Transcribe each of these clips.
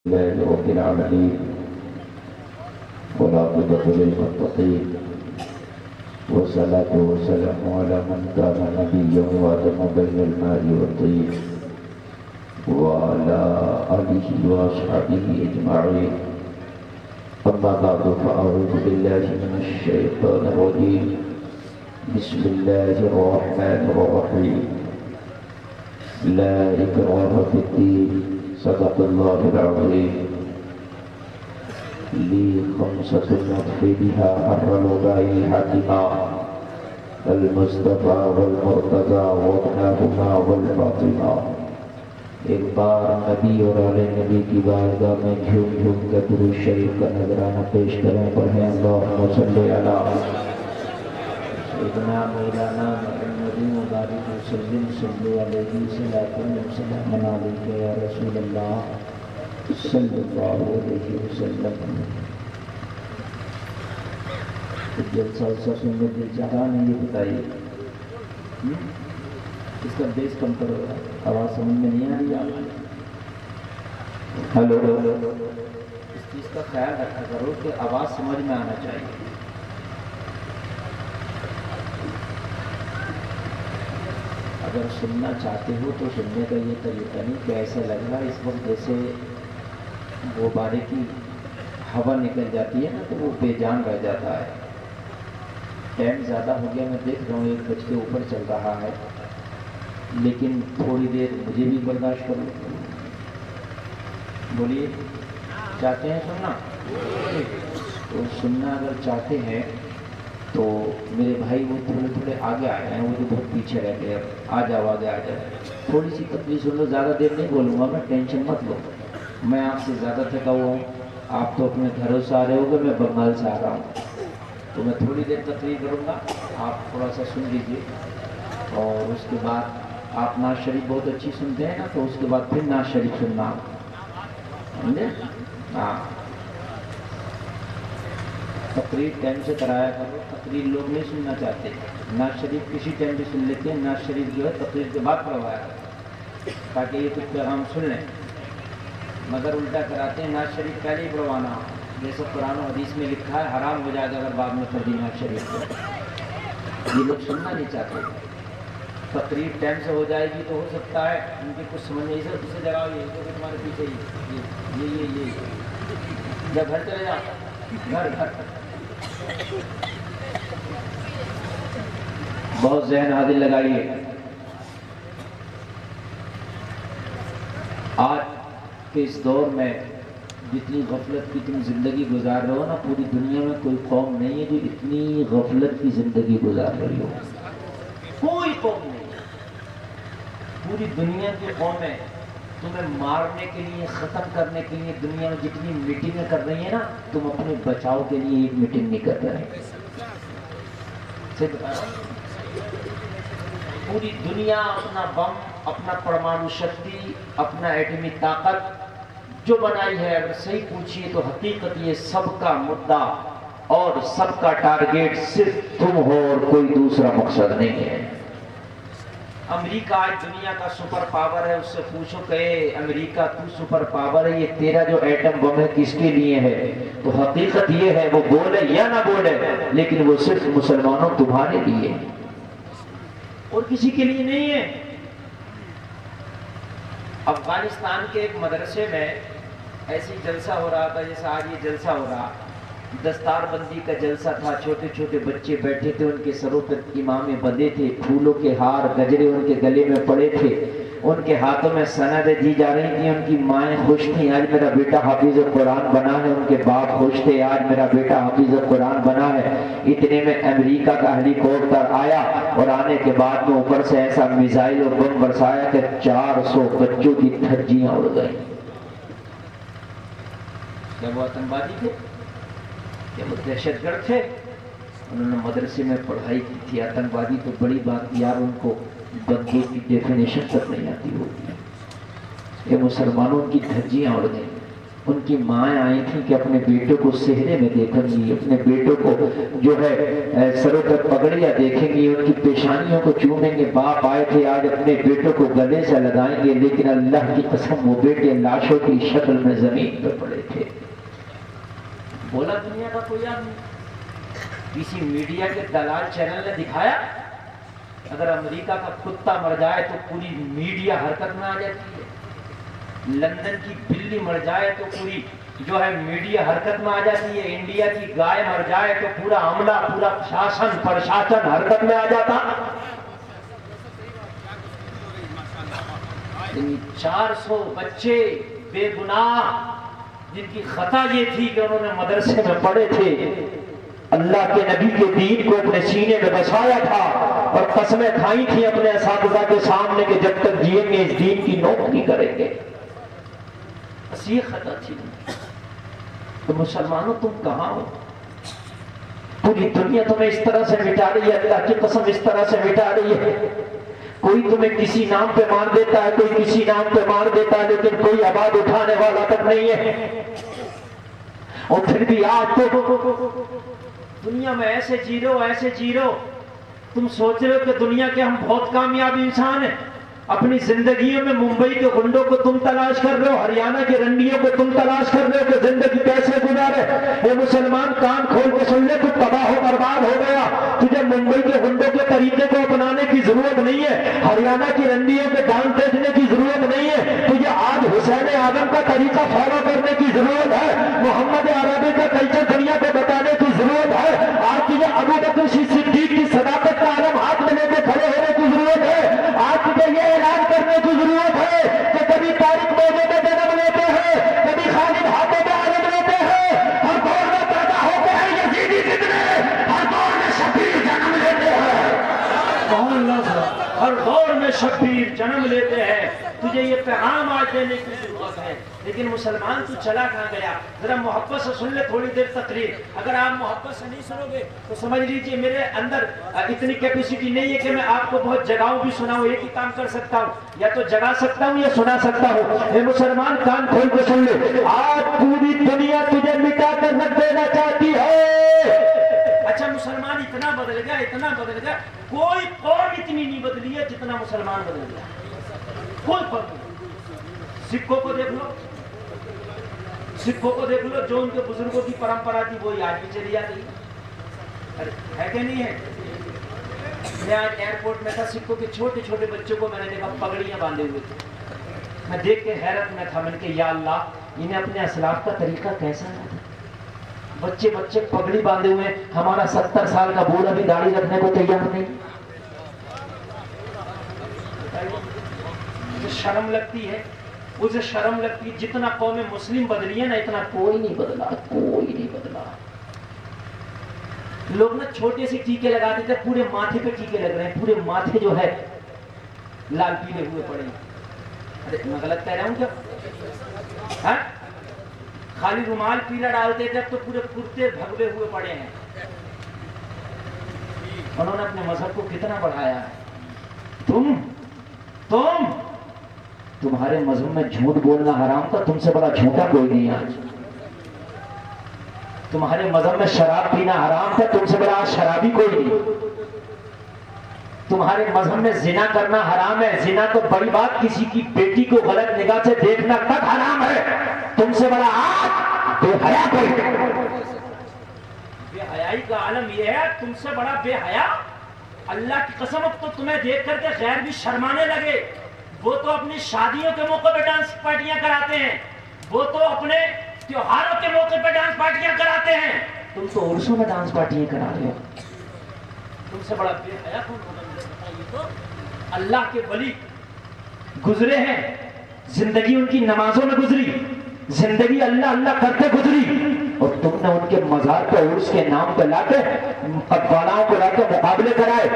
لله رب العالمين والعاقبة للمتقين والصلاة والسلام على من كان نبيا وآدم بين الماء والطين وعلى آله وأصحابه أجمعين. أما بعد فأعوذ بالله من الشيطان الرجيم. بسم الله الرحمن الرحيم. لا إكراه في الدين. صدق الله العظيم. لي خمسة نطفي بها حر الوباء حاتما المصطفى والمرتضى وابناهما والفاطمہ. ایک بار نبی اور آل نبی کی بارگاہ میں جھوم جھوم کر درود شریف کا نذرانہ پیش کریں. پڑھیں اللہم صلی علی سیدنا مولانا محمد مبارک وسلم صلی علیہ وسلم علیک یا رسول اللہ صلی اللہ علیہ وسلم. جلسہ سننے دل چاہا نہیں. یہ بتائیے اس کا بیس کم کرو. آواز سمجھ میں نہیں آ رہی آپ؟ ہلو. اس چیز کا خیال رکھا کرو کہ آواز سمجھ میں آنا چاہیے. اگر سننا چاہتے ہو تو سننے کا یہ طریقہ نہیں کہ ایسا لگ رہا اس وقت جیسے غبارے کی ہوا نکل جاتی ہے نا تو وہ بے جان رہ جاتا ہے. ٹائم زیادہ ہو گیا، میں دیکھ رہا ہوں 1 بج کے اوپر چل رہا ہے، لیکن تھوڑی دیر مجھے بھی برداشت کرو. بولیے چاہتے ہیں سننا؟ تو سننا اگر چاہتے ہیں تو میرے بھائی وہ تھوڑے تھوڑے آگے آئے ہیں، وہ تو بہت پیچھے رہ گئے. آ جاؤ آگے آ جاؤ. تھوڑی سی تکلیف سن لو، زیادہ دیر نہیں بولوں گا میں، ٹینشن مت لو. میں آپ سے زیادہ تھکا ہوا ہوں. آپ تو اپنے گھروں سے آ رہے ہوگے، میں بنگال سے آ رہا ہوں، تو میں تھوڑی دیر تقریر کروں گا. آپ تھوڑا سا سن لیجیے اور اس کے بعد آپ نعت شریف بہت اچھی سنتے ہیں نا، تو اس کے بعد پھر نعت شریف سننا. سمجھے؟ ہاں. تقریر ٹائم سے کرایا کرو. تقریر لوگ نہیں سننا چاہتے. نعت شریف کسی ٹائم بھی سن لیتے ہیں. نعت شریف جو ہے تقریر کے بعد کروایا کرو تاکہ یہ کچھ پیغام سن لیں. مگر الٹا کراتے ہیں، نعت شریف پہلے ہی پڑھوانا. جیسے قرآن و حدیث میں لکھا ہے حرام ہو جائے گا اگر بعد میں پڑھ دی نعت شریف کو. یہ لوگ سننا نہیں چاہتے. تقریر ٹائم سے ہو جائے گی تو ہو سکتا ہے ان کی کچھ سمجھ نہیں. اسے جگہ یہ تو تمہارے پیچھے یہ جب گھر چلے جا گھر بہت ذہن حاضر لگائیے. آج کے اس دور میں جتنی غفلت کی تم زندگی گزار رہے ہو نا، پوری دنیا میں کوئی قوم نہیں ہے جو اتنی غفلت کی زندگی گزار رہی ہو. کوئی قوم نہیں. پوری دنیا کی قومیں تمہیں مارنے کے لیے، ختم کرنے کے لیے دنیا میں جتنی میٹنگیں کر رہی ہیں نا، تم اپنے بچاؤ کے لیے ایک میٹنگ نہیں کر رہے. پوری دنیا اپنا بم، اپنا پرمانو شکتی، اپنا ایٹمی طاقت جو بنائی ہے، اگر صحیح پوچھیے تو حقیقت یہ سب کا مدعا اور سب کا ٹارگیٹ صرف تم ہو اور کوئی دوسرا مقصد نہیں ہے. امریکہ آج دنیا کا سپر پاور ہے. اس سے پوچھو کہ امریکہ تو سپر پاور ہے، یہ تیرا جو ایٹم بم ہے کس کے لیے ہے؟ تو حقیقت یہ ہے وہ بولے یا نہ بولے لیکن وہ صرف مسلمانوں تمہارے لیے اور کسی کے لیے نہیں ہے. افغانستان کے ایک مدرسے میں ایسی جلسہ ہو رہا تھا جیسا آج یہ جلسہ ہو رہا. دستار بندی کا جلسہ تھا. چھوٹے چھوٹے بچے بیٹھے تھے، ان کے سروں پر امامے بندھے تھے، پھولوں کے ہار گجرے ان کے گلے میں پڑے تھے، ان کے ہاتھوں میں سندیں دی جا رہی تھیں. ان کی مائیں خوش تھیں، آج میرا بیٹا حافظ قرآن بنا ہے. ان کے باپ خوش تھے، آج میرا بیٹا حافظ قرآن بنا ہے. اتنے میں امریکہ کا ہیلی کاپٹر آیا اور آنے کے بعد میں اوپر سے ایسا میزائل اور بم برسایا کہ 400 بچوں کی دھجیاں اڑ گئیں. کیا وہ آتنکوادی تھے؟ کیا وہ دہشت گرد تھے؟ انہوں نے مدرسے میں پڑھائی کی تھی. آتنکوادی تو بڑی بات یار، ان کو بندوق کی ڈیفینیشن تک نہیں آتی ہوگی. کہ مسلمانوں کی دھجیاں اڑ گئیں. ان کی مائیں آئی تھیں کہ اپنے بیٹوں کو صحرے میں دیکھیں گی، اپنے بیٹوں کو جو ہے سروں تک پگڑیاں دیکھیں گی، ان کی پیشانیوں کو چومیں گے۔ باپ آئے تھے آج اپنے بیٹوں کو گلے سے لگائیں گے، لیکن اللہ کی قسم وہ بیٹے لاشوں کی شکل میں زمین پہ پڑے تھے۔ بولا دنیا کا کوئی آدمی، کسی میڈیا کے دلال چینل نے دکھایا؟ اگر امریکہ کا کتا مر جائے تو پوری میڈیا حرکت میں آ جاتی ہے، لندن کی بلی مر جائے تو پوری جو ہے میڈیا حرکت میں آ جاتی ہے، انڈیا کی گائے مر جائے تو پورا عملہ، پورا پرشاسن حرکت میں آ جاتا۔ 400 بچے بے گناہ جن کی خطا یہ تھی کہ انہوں نے مدرسے میں پڑھے تھے، اللہ کے نبی کے دین کو اپنے سینے میں بسایا تھا اور قسمیں کھائی تھی اپنے اساتذہ کے سامنے کہ جب تک جئیں گے اس دین کی نوکری کریں گے۔ بس یہ خطا تھی۔ تو مسلمانوں تم کہاں ہو؟ پوری دنیا تمہیں اس طرح سے مٹا رہی ہے، اللہ کی قسم اس طرح سے مٹا رہی ہے۔ کوئی تمہیں کسی نام پہ مار دیتا ہے، کوئی کسی نام پہ مار دیتا ہے، لیکن کوئی آواز اٹھانے والا تک نہیں ہے۔ اور پھر بھی آج تو دنیا میں ایسے جی رہو، ایسے جی رہو، تم سوچ رہے ہو کہ دنیا کے ہم بہت کامیاب انسان ہیں۔ اپنی زندگیوں میں ممبئی کے گنڈوں کو تم تلاش کر رہے ہو، ہریانہ کے رنڈیوں کو تم تلاش کر رہے ہو کہ زندگی کیسے گزارے۔ اے مسلمان کان کھول کے سن لے، تو تباہ و برباد ہو گیا۔ تجھے ممبئی کے گنڈوں کے طریقے کو اپنانے کی ضرورت نہیں ہے، ہریانہ کی رنڈیوں کے ڈانس دیکھنے کی ضرورت نہیں ہے، تجھے آج حسین اعظم کا طریقہ فالو کرنے کی ضرورت ہے، محمد عربی کا کلچر دنیا کو بتانے کی ضرورت ہے۔ آج تجھے ابو بکر صدیق کی صداقت کا علم ہاتھ میں لے کے کھڑے ہونے کی ضرورت ہے۔ آج تجھے یہ اعلان کرنے کی ضرورت ہے کہ کبھی طارق موجے میں جنم لیتے ہیں، کبھی خالد ہاتھوں میں عالم لیتے ہیں، ہر دور میں پیدا ہوتے ہیں یزیدی فتنے، ہر دور میں شبیر جنم لیتے ہیں، ہر دور میں شبیر جنم لیتے ہیں۔ تجھے یہ پیغام آج دینے کی ضرورت ہے۔ لیکن مسلمان تو چلا کہاں گیا؟ ذرا محبت سے سن لے تھوڑی دیر تقریر۔ اگر آپ محبت سے نہیں سنو گے تو سمجھ لیجئے میرے اندر اتنی کیپیسٹی نہیں ہے کہ میں آپ کو بہت جگہوں بھی سناؤں، ایک ہی کام کر سکتا ہوں، یا تو جگا سکتا ہوں یا سنا سکتا ہوں۔ اے مسلمان کان کھول کے سن لے، آج پوری دنیا تجھے مٹا کر رکھ دینا چاہتی ہے۔ اچھا مسلمان اتنا بدل گیا، اتنا بدل گیا، کوئی قوم اتنی نہیں بدلی ہے جتنا مسلمان بدل گیا، کوئی فرق نہیں۔ سکھوں کو دیکھ لو، سکھوں کو دیکھ لو، جو ان کے بزرگوں کی پرمپرا تھی وہی آج بھی چلی جاتی ہے کہ نہیں ہے؟ میں آج ایئرپورٹ میں تھا، سکھوں کے چھوٹے چھوٹے بچوں کو میں نے دیکھا پگڑیاں باندھے ہوئے تھے۔ میں دیکھ کے حیرت میں تھا، میں نے کہا یا اللہ انہیں اپنے اسلاف کا طریقہ کیسا ہے؟ بچے بچے پگڑی باندھے ہوئے، ہمارا 70 سال کا بوڑھا بھی داڑھی رکھنے کو تیار نہیں۔ شرم لگتی ہے، اسے شرم لگتی ہے۔ جتنا قوم مسلم بدلی ہے نا، اتنا کوئی نہیں بدلا، کوئی نہیں بدلا۔ لوگ نا چھوٹے سے ٹیکے لگاتے تھے، پورے ماتھے پہ ٹیکے لگ رہے ہیں، پورے ماتھے جو ہے لال پیلے ہوئے پڑے ہیں۔ ارے میں غلط کہہ رہا ہوں کیا؟ ہاں خالی رومال پیلا ڈالتے تھے، تو پورے کرتے بھگوے ہوئے پڑے ہیں۔ انہوں نے اپنے مذہب کو کتنا بڑھایا ہے۔ تمہارے مذہب میں جھوٹ بولنا حرام تھا، تم سے بڑا جھوٹا کوئی نہیں آج۔ تمہارے مذہب میں شراب پینا حرام تھا، تم سے بڑا آج شرابی کوئی نہیں۔ تمہارے مذہب میں زنا کرنا حرام ہے، زنا تو بڑی بات، کسی کی بیٹی کو غلط نگاہ سے دیکھنا تک حرام ہے، تم سے بڑا آج بے حیا کوئی نہیں۔ بے حیائی کا عالم یہ ہے، تم سے بڑا بے حیا۔ اللہ کی قسم اب تو تمہیں دیکھ کر کے غیر بھی شرمانے لگے۔ وہ تو اپنی شادیوں کے موقع پہ ڈانس پارٹیاں کراتے ہیں، وہ تو اپنے تیوہاروں کے موقع پہ ڈانس پارٹیاں کراتے ہیں، تم تو عرسوں میں ڈانس پارٹیاں کرا رہے ہو۔ تم سے بڑا بے حیا کون ہوگا؟ تو اللہ کے ولی گزرے ہیں، زندگی ان کی نمازوں میں گزری، زندگی اللہ اللہ کرتے گزری، اور تم نے ان کے مزار پہ عرس کے نام پہ لا کے قوالاؤں کو لا کے مقابلے کرائے،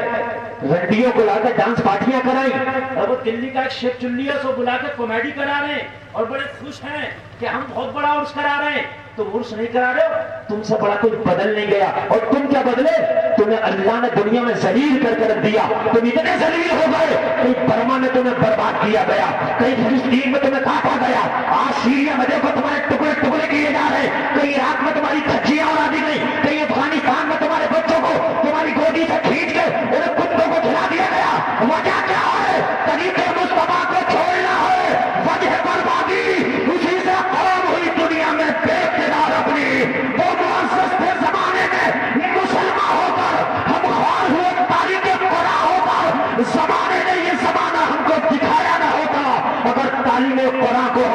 رنڈیوں کو لا کے ڈانس پارٹیاں کرائیں، اور وہ دلی کا ایک شیخ چلی ہے سو بلا کے کامیڈی کرا رہے ہیں اور بڑے خوش ہیں کہ ہم بہت بڑا عرس کرا رہے ہیں۔ تم عرس نہیں کرا رہے ہو، تم سے بڑا کوئی بدل نہیں گیا، اور تم کیا بدلے؟ تمہیں اللہ نے دنیا میں ذلیل کر کے رکھ دیا، تم اتنے ذلیل ہو گئے، کہیں برما میں تمہیں برباد کیا گیا، کہیں فلسطین میں تمہیں کاٹا گیا، آج سیریا میں دیکھو تمہارے ٹکڑے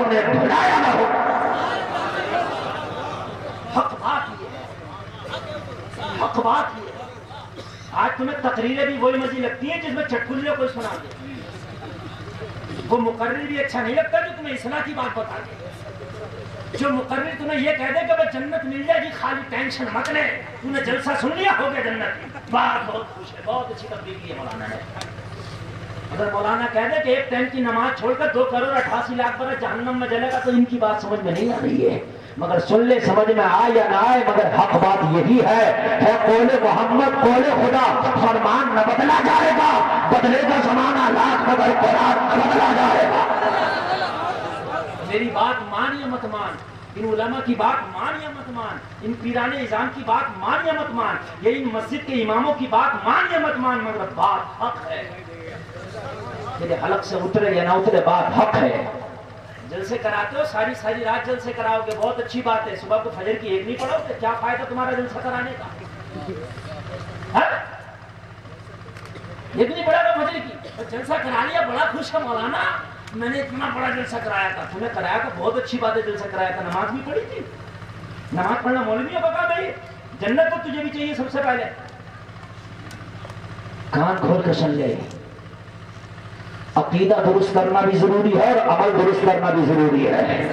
قوم نے بھلایا نہ ہو۔ حق بات یہ ہے، حق بات یہ ہے۔ آج تمہیں تقریریں بھی وہی مزید لگتی ہیں جس میں چٹکلیوں کوئی سنا دے، وہ مقرر بھی اچھا نہیں لگتا جو تمہیں اصلاح کی بات بتا دے، جو مقرر تمہیں یہ کہہ دے کہ بھائی جنت مل جائے گی خالی ٹینشن مت لے، تم نے جلسہ سن لیا ہو گیا جنت، بات بہت خوش ہے، بہت اچھی تبدیلی کی ہے مولانا نے۔ اگر مولانا کہہ دے کہ ایک ٹائم کی نماز چھوڑ کر 2 کروڑ 88 لاکھ برس جہنم میں جلے گا تو ان کی بات سمجھ میں نہیں آ رہی ہے، مگر سن لے سمجھ میں آئے یا نہ آئے، مگر حق بات یہی ہے قول محمد قول خدا، فرمان نہ بدلا جائے گا، بدلے گا زمانہ لاکھ مگر قرآن بدلا جائے گا۔ میری بات مان یا مت مان، ان علماء کی بات مان یا مت مان، ان پیران اعظام کی بات مان یا مت مان، یا ان مسجد کے اماموں کی بات مان یا مت مان، مگر بات حق ہے، میرے حلق سے اترے یا نہ اترے بات حق ہے۔ جلسے کراتے ہو ساری ساری رات جلسے کراؤ گے، بہت اچھی بات ہے، صبح کو فجر کی ایک نہیں پڑھو گے، کیا فائدہ تمہارا جلسہ کرانے کا؟ ایک نہیں پڑھا گا فجر کی، جلسہ کرا لیا بڑا خوش ہے مولانا، میں نے اتنا بڑا جلسہ کرایا تھا، تمہیں کرایا تھا بہت اچھی بات ہے، جلسہ کرایا تھا، نماز بھی پڑھی تھی، نماز پڑھنا مولویوں کا کام ہے، جنت تو تجھے بھی چاہیے سب سے پہلے۔ کان کھول کر سن لے، عقیدہ درست کرنا بھی ضروری ہے اور عمل درست کرنا بھی ضروری ہے،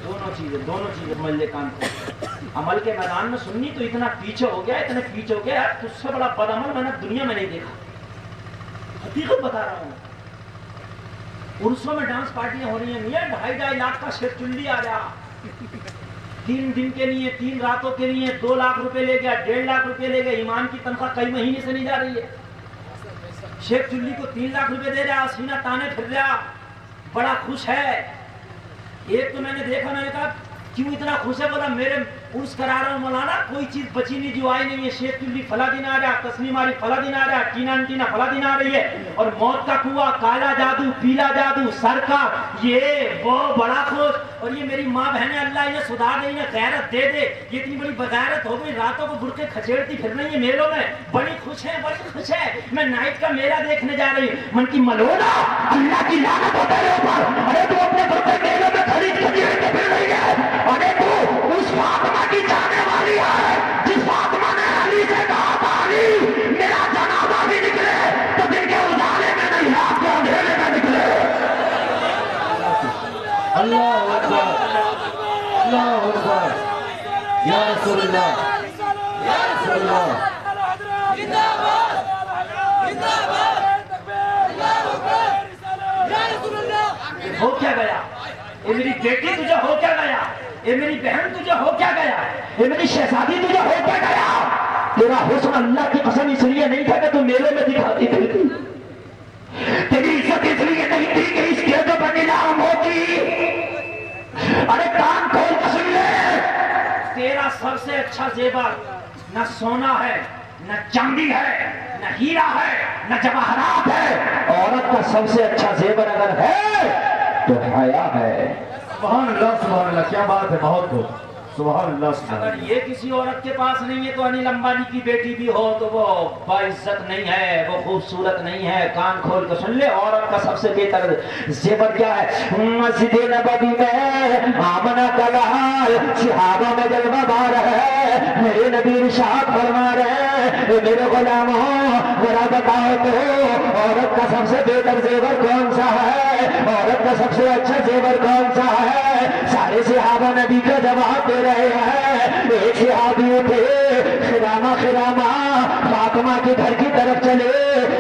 دونوں چیزیں سمجھ لے کان کو۔ عمل کے میدان میں سننی تو اتنا پیچھے ہو گیا، اتنے پیچھے ہو گیا یار، تجھ سے بڑا بد عمل میں نے دنیا میں نہیں دیکھا، حقیقت بتا رہا ہوں۔ عرسوں میں ڈانس پارٹیاں ہو رہی ہیں، میاں 2.5 لاکھ کا شیخ چلی آ رہا، 3 دن کے لیے 3 راتوں کے لیے 2 لاکھ روپے لے گیا، 1.5 لاکھ روپے لے گیا، امام کی تنخواہ کئی مہینے سے نہیں جا رہی ہے، شیخ چلی کو 3 لاکھ روپے دے رہا، سینہ تانے پھر رہا، بڑا خوش ہے۔ ایک تو میں نے دیکھا، میں نے کہا کیوں اتنا خوش ہے، بولا میرے عرس کرا رہا ہوں مولانا، کوئی چیز بچی نہیں جو آئی نہیں ہے، شیخ چلی فلاں دن آ رہا، تسلیم آری فلاں دن آ رہا، ٹینا انٹینا فلاں دن آ رہی ہے، اور موت کا کنواں، کالا جادو، پیلا جادو، سر کا یہ وہ، بڑا خوش۔ اور یہ میری ماں بہنیں اللہ انہیں سدھار دے، انہیں غیرت دے دے، یہ اتنی بڑی بغیرت ہو گئی، راتوں کو برقعے کھچیڑتی پھر رہی ہے میلوں میں، بڑی خوش ہے، بڑی خوش ہے، میں نائٹ کا میلہ دیکھنے جا رہی ہوں۔ من کی ملونا، اللہ کی لعنت ہو تیرے اوپر، ارے تو اپنے برقعے میلوں میں کھڑی کھڑی کے پھر رہی ہے، ارے تو اس فاطمہ کی جانے والی ہے جس فاطمہ نے علی سے کہا تھا علی میرا جنازہ بھی نکلے تو دن کے اجالے میں نہیں، رات کے اندھیرے میں نکلے۔ اللہ اکبر، اللہ اکبر، یا رسول اللہ، یا رسول اللہ۔ ہو کیا گیا؟ اے میری بیٹی تجھے ہو کیا گیا؟ اے میری بہن تجھے ہو کیا گیا؟ اے میری شہزادی تجھے ہو کیا گیا؟ تیرا حسن اللہ کی قسم اس لیے نہیں تھا کہ تم میلے میں دکھاتی پھرتی، تیری عزت اس لیے نہیں تھی کہ اس اسٹیجوں پر نیلام ہوتی۔ ارے کان کھول کر سن لے، تیرا سب سے اچھا زیور نہ سونا ہے، نہ چاندی ہے، نہ ہیرا ہے، نہ جواہرات ہے، عورت کا سب سے اچھا زیور اگر ہے تو حیا ہے۔ سبحان اللہ، سبحان اللہ، کیا بات ہے، بہت خوب، سبحان اللہ، سبحان اگر اللہ۔ یہ کسی عورت کے پاس نہیں ہے تو انل امبانی کی بیٹی بھی ہو تو وہ باعزت نہیں ہے، وہ خوبصورت نہیں ہے۔ کان کھول کر سن لے، عورت کا سب سے بہتر زیور کیا ہے؟ مسجد نبوی میں آمنہ کا لحال، صحابہ میں جلوہ بار ہے، میرے نبی ارشاد فرما رہے ہیں میرے غلاموں ذرا بتاؤ تو عورت کا سب سے بہتر زیور کون سا ہے، عورت کا سب سے اچھا زیور کون سا ہے؟ سارے صحابہ نبی کا جواب دے رہے ہیں۔ ایک صحابی اٹھے، خرامہ خرامہ فاطمہ کے گھر کی طرف چلے،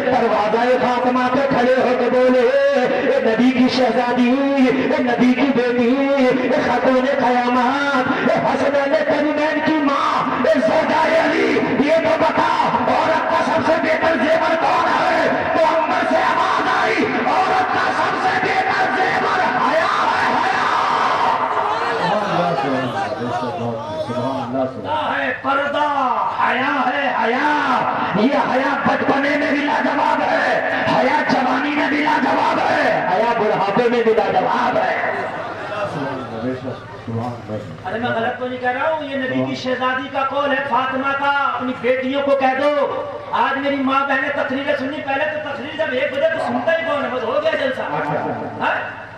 دروازہ فاطمہ پہ کھڑے ہو کے بولے اے نبی کی شہزادی، اے نبی کی بیٹی، اے خاتون قیامت، اے حسنین کریمین کی ماں، اے زوجہ علی، یہ تو بتا عورت کا سب سے بہتر زیور کون ہے؟ تو اندر سے آواز آئی عورت کا سب سے بہتر زیور حیا ہے، حیا۔ ہے پردہ، حیا ہے حیا۔ یہ حیا بچپنے میں بھی لاجواب ہے، حیا جوانی میں بھی لاجواب ہے، حیا بڑھاپے میں بھی لاجواب ہے۔ ارے میں غلط تو نہیں کہہ رہا ہوں، یہ نبی کی شہزادی کا قول ہے، فاطمہ کا۔ اپنی بیٹیوں کو کہہ دو، آج میری ماں بہنیں تقریریں سننی، پہلے تو تقریر جب 1 بجے تو سنتا ہی کون ہے، بس ہو گیا جلسہ۔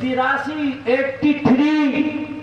83, 83,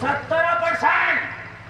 17%।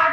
8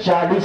40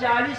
40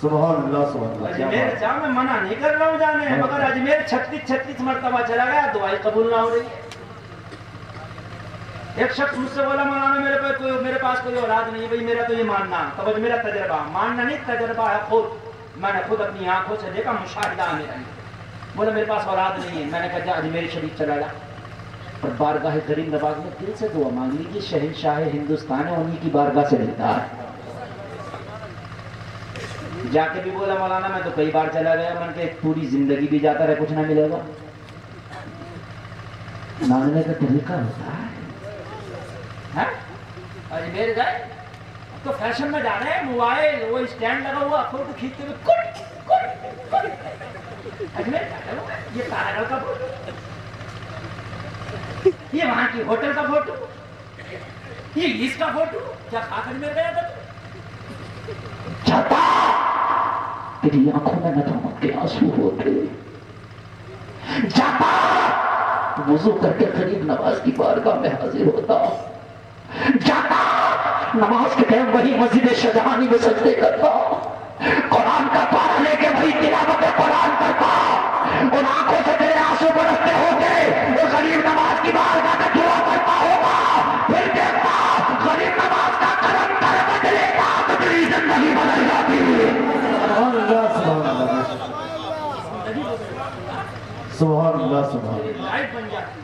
سبحان اللہ سبحان اللہ. کیا اجمیر بات. جا میں منع نہیں کر رہا ہوں جانے، مگر اجمیر 36 مرتبہ چلا گیا، دعائیں قبول نہ ہو رہی ہے. ایک شخص مجھ سے بولا مولانا میرے پاس کوئی اولاد نہیں ہے بھائی، میرا تو یہ ماننا. تب میرا تجربہ، ماننا نہیں تجربہ ہے خود، میں نے خود اپنی آنکھوں سے دیکھا، مشاہدہ ہے میرا. بولا میرے پاس اولاد نہیں ہے. میں نے کہا جا اجمیر شریف چلا جا اور بارگاہ غریب نواز میں دل سے دعا مانگ لیجیے. شہنشاہ ہندوستان ہے، انہی کی بارگاہ سے ملتا ہے. جا کے بھی بولا مولانا میں تو کئی بار چلا گیا، من کے پوری زندگی بھی جاتا رہے کچھ نہ ملے گا. مانگنے کا طریقہ ہوتا ہے. اجمیر گئے تو فیشن میں جا رہے ہیں، موبائل وہ اسٹینڈ لگا ہوا، فوٹو کھینچتے ہوئے اجمیر یہ تارا گڑھ کا فوٹو، یہ وہاں کی ہوٹل کا فوٹو، یہ اس کا فوٹو. کیا کھا کر اجمیر گیا تھا؟ چھتا تیری آنکھوں میں ندامت کے آنسو ہوتے. جاتا وضو کر کے غریب نواز کی بارگاہ میں حاضر ہوتا. جاتا نماز کے ٹائم وہی مسجد شاہجہانی میں سجدے کرتا. قرآن کا پارا لے کے وہی تلاوت قرآن کرتا. ان آنکھوں سے تیرے آنسو برستے ہوتے، وہ غریب نواز کی بارگاہ میں دعا کرتا ہوگا. پھر دیکھتا غریب نواز کا کرم کر بدلے گا تو تیری زندگی بدل جاتی. سبحان اللہ سبحان اللہ سبحان اللہ سبحان اللہ لائف بن جاتی.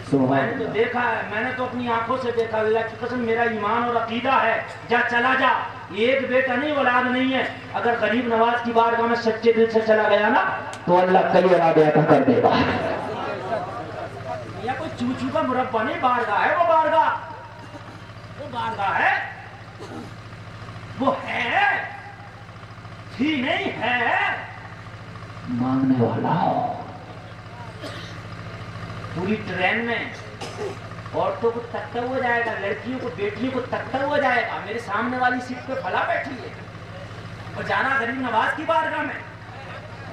سبحان میں نے تو دیکھا ہے، میں نے تو اپنی آنکھوں سے دیکھا. اللہ کی قسم میرا ایمان اور عقیدہ ہے. جا چلا جا، ایک بیٹا نہیں اولاد نہیں ہے، اگر غریب نواز کی بارگاہ میں سچے دل سے چلا گیا نا تو اللہ کئی ارادے عطا کر دے گا. یا کوئی چوچو کا مربع نہیں، بارگاہ ہے. وہ بارگاہ، وہ بارگاہ ہے، وہ ہے، تھی نہیں ہے. مانگنے والا پوری ٹرین میں عورتوں کو تکتا ہوا جائے گا، لڑکیوں کو بیٹیوں کو تکتا ہوا جائے گا. میرے سامنے والی سیٹ پہ فلاں بیٹھی ہے اور جانا غریب نواز کی بارگاہ میں.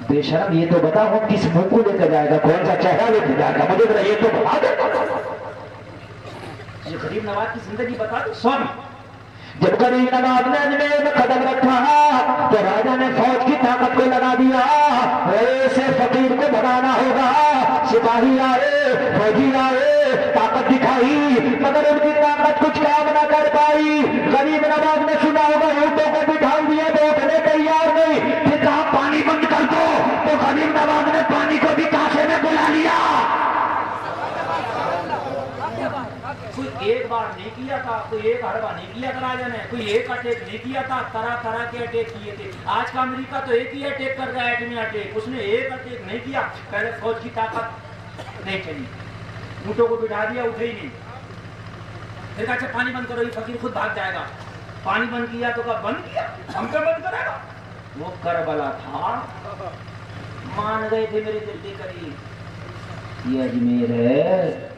بے شرم یہ تو بتا وہ کس منہ کو لے کر جائے گا، کون سا چہرہ لے کر جائے گا، مجھے ذرا یہ تو بتا دے. یہ غریب نواز کی زندگی بتا دو. سن، جب غریب نواز نے اجمیر میں قدم رکھا تو راجا نے فوج کی طاقت کو لگا دیا. ایسے فقیر کو بھگانا ہوگا. سپاہی آئے، فوجی آئے، طاقت دکھائی، مگر ان کی طاقت کچھ کام نہ کر پائی. غریب نواز نے سنا ہوگا اونٹوں کو بٹھا دیا تو اٹھنے تیار نہیں. پھر کہا پانی بند کر دو، تو غریب نواز نے پانی کو بھی کاسے میں بلا لیا. کوئی ایک بار نہیں کیا تھا، کوئی ایک حربہ نہیں کیا تھا راجا نے، کوئی ایک اٹیک نہیں کیا تھا، طرح طرح کے اٹیک کیے تھے. آج کا امریکہ تو ایک ہی اٹیک کر رہا ہے، ایٹمی اٹیک. اس نے ایک اٹیک نہیں کیا. پہلے فوج کی طاقت نہیں چلی، اونٹوں کو بٹھا دیا، اٹھے ہی نہیں. پھر کہا اچھا پانی بند کرو، یہ فقیر خود بھاگ جائے گا. پانی بند کیا تو کہا بند کیا، ہم پہ بند کرے گا. وہ کربلا تھا، مان گئے تھے میری دل کے قریب. یہ اجمیر ہے،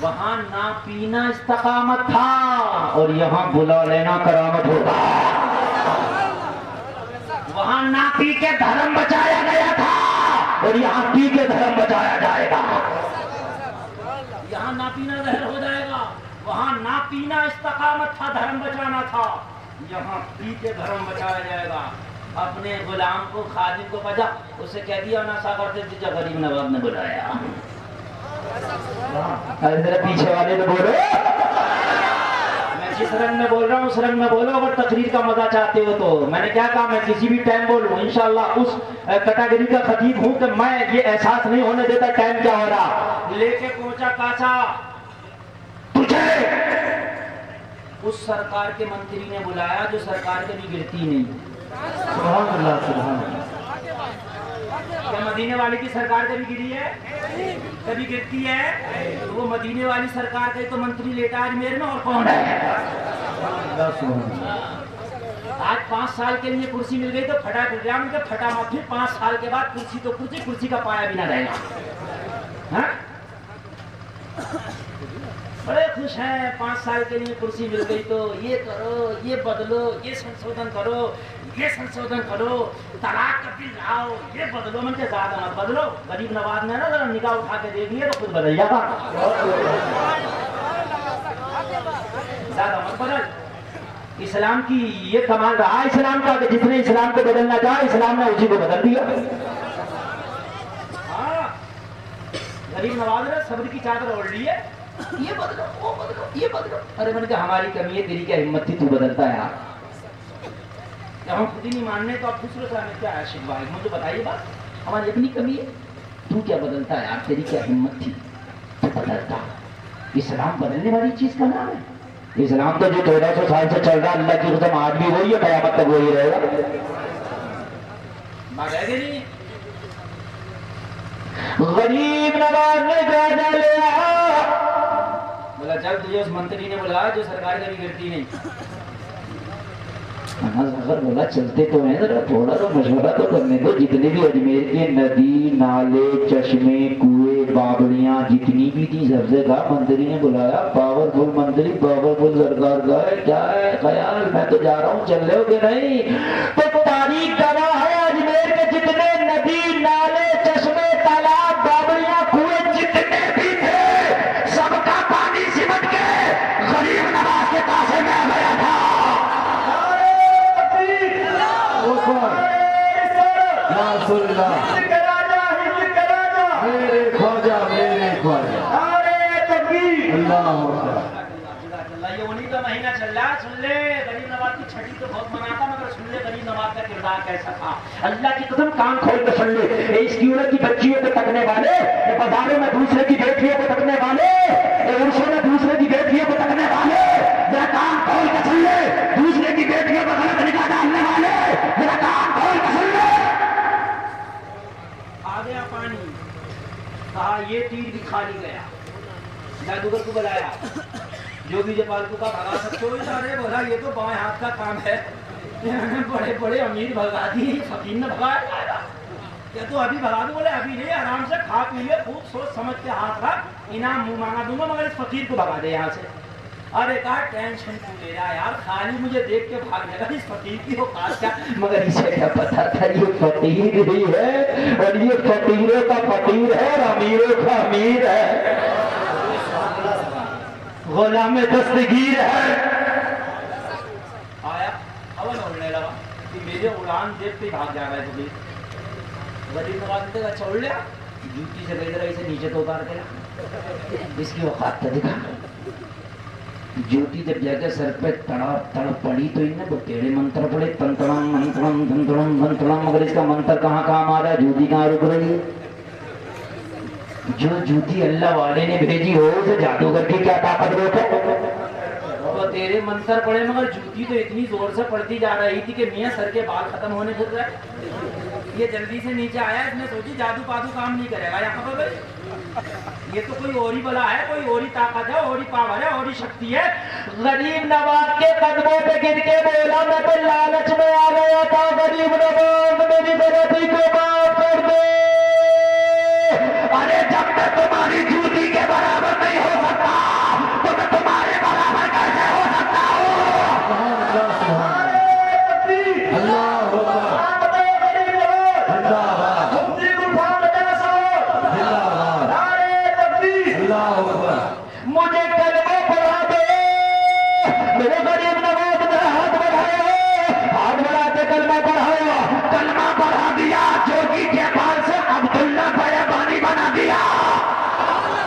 وہاں نہ پینا استقامت تھا اور یہاں بلا لینا کرامت ہوگا. وہاں نہ پی کے دھرم بچایا گیا تھا اور یہاں پی کے دھرم بچایا جائے گا. یہاں نہ پینا زہر ہو جائے گا، وہاں نہ پینا استقامت تھا، دھرم بچانا تھا. یہاں پی کے دھرم بچایا جائے گا. اپنے غلام کو، خادم کو بجا، اسے کہہ دیا نا ساگر سے جا غریب نواز نے بلایا. میرے پیچھے والے نے بولو، میں جس رنگ میں بول رہا ہوں اس رنگ میں بولو. اگر تقریر کا مزہ چاہتے ہو تو میں نے کیا کہا، میں کسی بھی ٹائم بولوں انشاءاللہ اس کیٹیگری کا خطیب ہوں کہ میں یہ احساس نہیں ہونے دیتا ٹائم کیا ہو رہا. لے کے پہنچا کاسا تجھے اس سرکار کے منتری نے بلایا جو سرکار کے بھی گرتی نہیں. سبحان اللہ سبحان اللہ. کیا مدینے والی کی سرکار کبھی گری ہے؟ کبھی گرتی ہے؟ وہ مدینے والی سرکار کا تو منتری لیٹا اجمیر میں، اور کون ہے؟ اللہ سبحان اللہ. آج 5 سال کے لیے کرسی مل گئی تو پھٹا پھر گیا. ان کے پھٹا مت، پھر 5 سال کے بعد کرسی تو کرسی، کرسی کا پایا بھی نہ رہے گا. ہاں بڑے خوش ہیں، 5 سال کے لیے کرسی مل گئی تو یہ کرو، یہ بدلو، یہ سنشودھن کرو، یہ سنشودھن کرو، طلاق کا بل لاؤ، یہ بدلو. من کے زیادہ مت بدلو. غریب نواز نے نا ذرا نگاہ اٹھا کے دیکھ لیا تو خود بدل جاتا. زیادہ مت بدل. اسلام کی یہ کمال رہا اسلام کا کہ جس نے اسلام کو بدلنا چاہا اسلام نے اسی کو بدل دیا. ہاں غریب نواز نے صبر کی چادر اوڑھ لی ہے, یہ بدلو وہ بدلو یہ بدلو. ارے میں نے کہا ہماری کمی ہے, تیری کیا ہمت تھی تو بدلتا ہے یار. جب ہم خود ہی نہیں ماننے تو آپ دوسروں سے ہمیں کیا ہے شکوا ہے؟ مجھے بتائیے بات, ہماری اپنی کمی ہے, تو کیا بدلتا ہے یار, تیری کیا ہمت تھی تو بدلتا. اسلام بدلنے والی چیز کا نام ہے. اسلام تو جو 1400 سال سے چل رہا اللہ کی قسم آج بھی وہی ہے, قیامت تک وہی رہے گا. بات ہے کہ نہیں؟ غریب نواز نے جانا لیا, بولا چل تجھے اس منتری نے بولا جو سرکار کبھی کرتی نہیں. اگر بولا چلتے تو ہیں ذرا تھوڑا تو مشورہ تو کرنے دو. جتنے بھی اجمیر کے ندی نالے چشمے کنویں باوڑیاں جتنی بھی تھی سب سے کہا منتری نے بلایا, پاورفل منتری پاورفل سرکار کا ہے, کیا ہے خیال, میں تو جا رہا ہوں, چل رہے ہو کہ نہیں؟ تو تاریخ گواہ ہے اجمیر کے جتنے ندی نالے چشمے تالاب باوڑیاں کنویں جتنے بھی تھے سب کا پانی سمٹ کے غریب نواز کے کاسے میں آ گیا تھا. میرے خواجہ میرے خواجہ یہ انہیں کا مہینہ چل رہا. سن لے غریب نواز کی چھٹی تو بہت مناتا, مگر سن لے غریب نواز کا کردار کیسا تھا. اللہ کی قسم کان کھول کے سن لے. اس کیونر کی بچیوں کو تکنے والے, بازاروں میں دوسرے کی بیٹیوں کو تکنے والے, عرصوں میں دوسرے کی بیٹیوں کو تکنے والے, ذرا کان کھول کے سن لے. دوسرے کی بیٹیوں کو غلط نکاح ڈالنے والے, ذرا کان کھول کے سن لے. آ گیا پانی, کہا یہ تیر بھی کھا لی گیا. جادوگر کو بلایا, جو بھی پالتو کا بھگا سکتے ہو سارے. بولا یہ تو بائیں ہاتھ کا کام ہے, بڑے بڑے امیر بھگا دیے, فقیر نے بھگایا. کیا تو ابھی بھگا دوں؟ بولے ابھی نہیں, آرام سے کھا پی لے, خوب سوچ سمجھ کے ہاتھ رکھ, انعام منہ مانگا دوں گا, مگر اس فقیر کو بھگا دے یہاں سے. ارے کہا ٹینشن کیوں لے رہا ہے یار, خالی مجھے دیکھ کے بھاگ جائے گا, اس فقیر کی اوقات کیا. مگر اسے کیا پتا تھا یہ فقیر ہی ہے, اور یہ فقیروں کا فقیر ہے اور امیروں کا امیر ہے, غلام دستگیر ہے. آیا اول اڑنے لگا کہ میرے غلام دیکھ کے بھاگ جا رہا ہے فقیر. غریب نواز نے اچھا اڑ لیا, جوتی سے گئی ذرا اسے نیچے تو اتار کے لا, اس کی اوقات تو دکھا. جوتی جب جا کے سر پہ تڑ پڑی تو انہیں بتیڑے منتر پڑے, تنترم منترم تنترم منترم, مگر اس کا منتر کہاں کام آ رہا ہے, جوتی کہاں رک رہی ہے. جو جوتی اللہ والے نے بھیجی ہو اسے جادوگر کی کیا طاقت روکے. وہ تیرے منتر پڑے, مگر جوتی تو اتنی زور سے پڑتی جا رہی تھی کہ میاں سر کے بال ختم ہونے پھر رہے. یہ جلدی سے نیچے آیا, اس نے سوچی جادو پادو کام نہیں کرے گا یہاں پر, یہ تو کوئی اور ہی بلا ہے, کوئی اور ہی طاقت ہے, اور ہی پاور ہے, اور ہی شکتی ہے. غریب نواز کے قدموں پہ گر کے بولا میں تو لالچ میں آ گیا تھا, غریب نواز میری غلطی کو معاف کر دے. ارے جب میں تمہاری جوتی کے برابر نہیں ہو سکتا تو میں تمہارے برابر کیسے ہو سکتا ہوں. مجھے کلمہ پڑھا دے. میرے غریب نواز نے ہاتھ بڑھایا, ہاتھ بڑھا کے کلمہ پڑھایا, کلمہ پڑھا دیا, جوگی کے پاس سے عبداللہ بیابانی بنا دیا.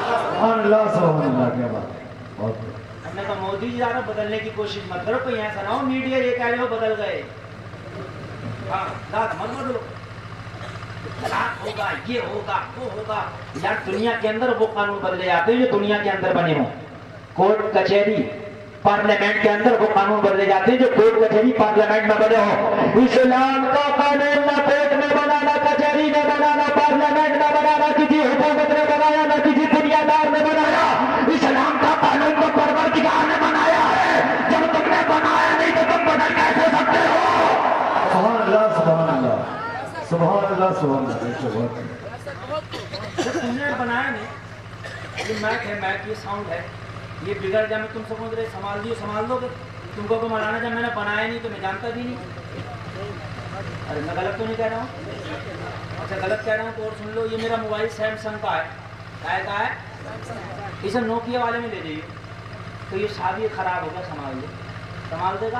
سبحان اللہ سبحان اللہ, کیا بات ہے. ہم نے کہا مودی جی زیادہ بدلنے کی کوشش مت کرو, کوئی ایسا نہ ہو میڈیا یہ کہہ رہے ہو بدل گئے. ہاں ذات مت بدلو, طلاق ہوگا, یہ ہوگا, وہ ہوگا. یار دنیا کے اندر وہ قانون بدلے جاتے ہیں جو دنیا کے اندر بنے ہوں. کورٹ کچہری پارلیمنٹ کے اندر وہ قانون بدلے جاتے ہیں جو کورٹ کچہری پارلیمنٹ میں بنے ہوں. اسلام کا قانون نہ کورٹ میں بنا, نہ کچہری میں بنا, نہ پارلیمنٹ میں بنا, نہ کسی حکومت نے بنایا, نہ کسی دنیا دار نے بنایا. اسلام کا قانون تو پروردگار نے بنایا ہے. جب تم نے بنایا نہیں تو تم بدل کیسے سکتے ہو. سبحان اللہ سبحان اللہ سبحان اللہ سبحان اللہ. جب تم نے بنایا نہیں, یہ میک ہے, میک یہ ساؤنڈ ہے, یہ بگڑ جائے, میں تم سے پوچھ رہے سنبھال دو گے تم کو منانا. جب میں نے بنایا نہیں تو میں جانتا بھی نہیں. ارے میں غلط تو نہیں کہہ رہا ہوں؟ اچھا غلط کہہ رہا ہوں تو اور سن لو. یہ میرا موبائل سیمسنگ کا ہے, کا ہے, اسے نوکیا والے میں لے جائیے. تو یہ شادی خراب ہوگا, سنبھال دے گا.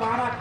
12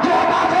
1400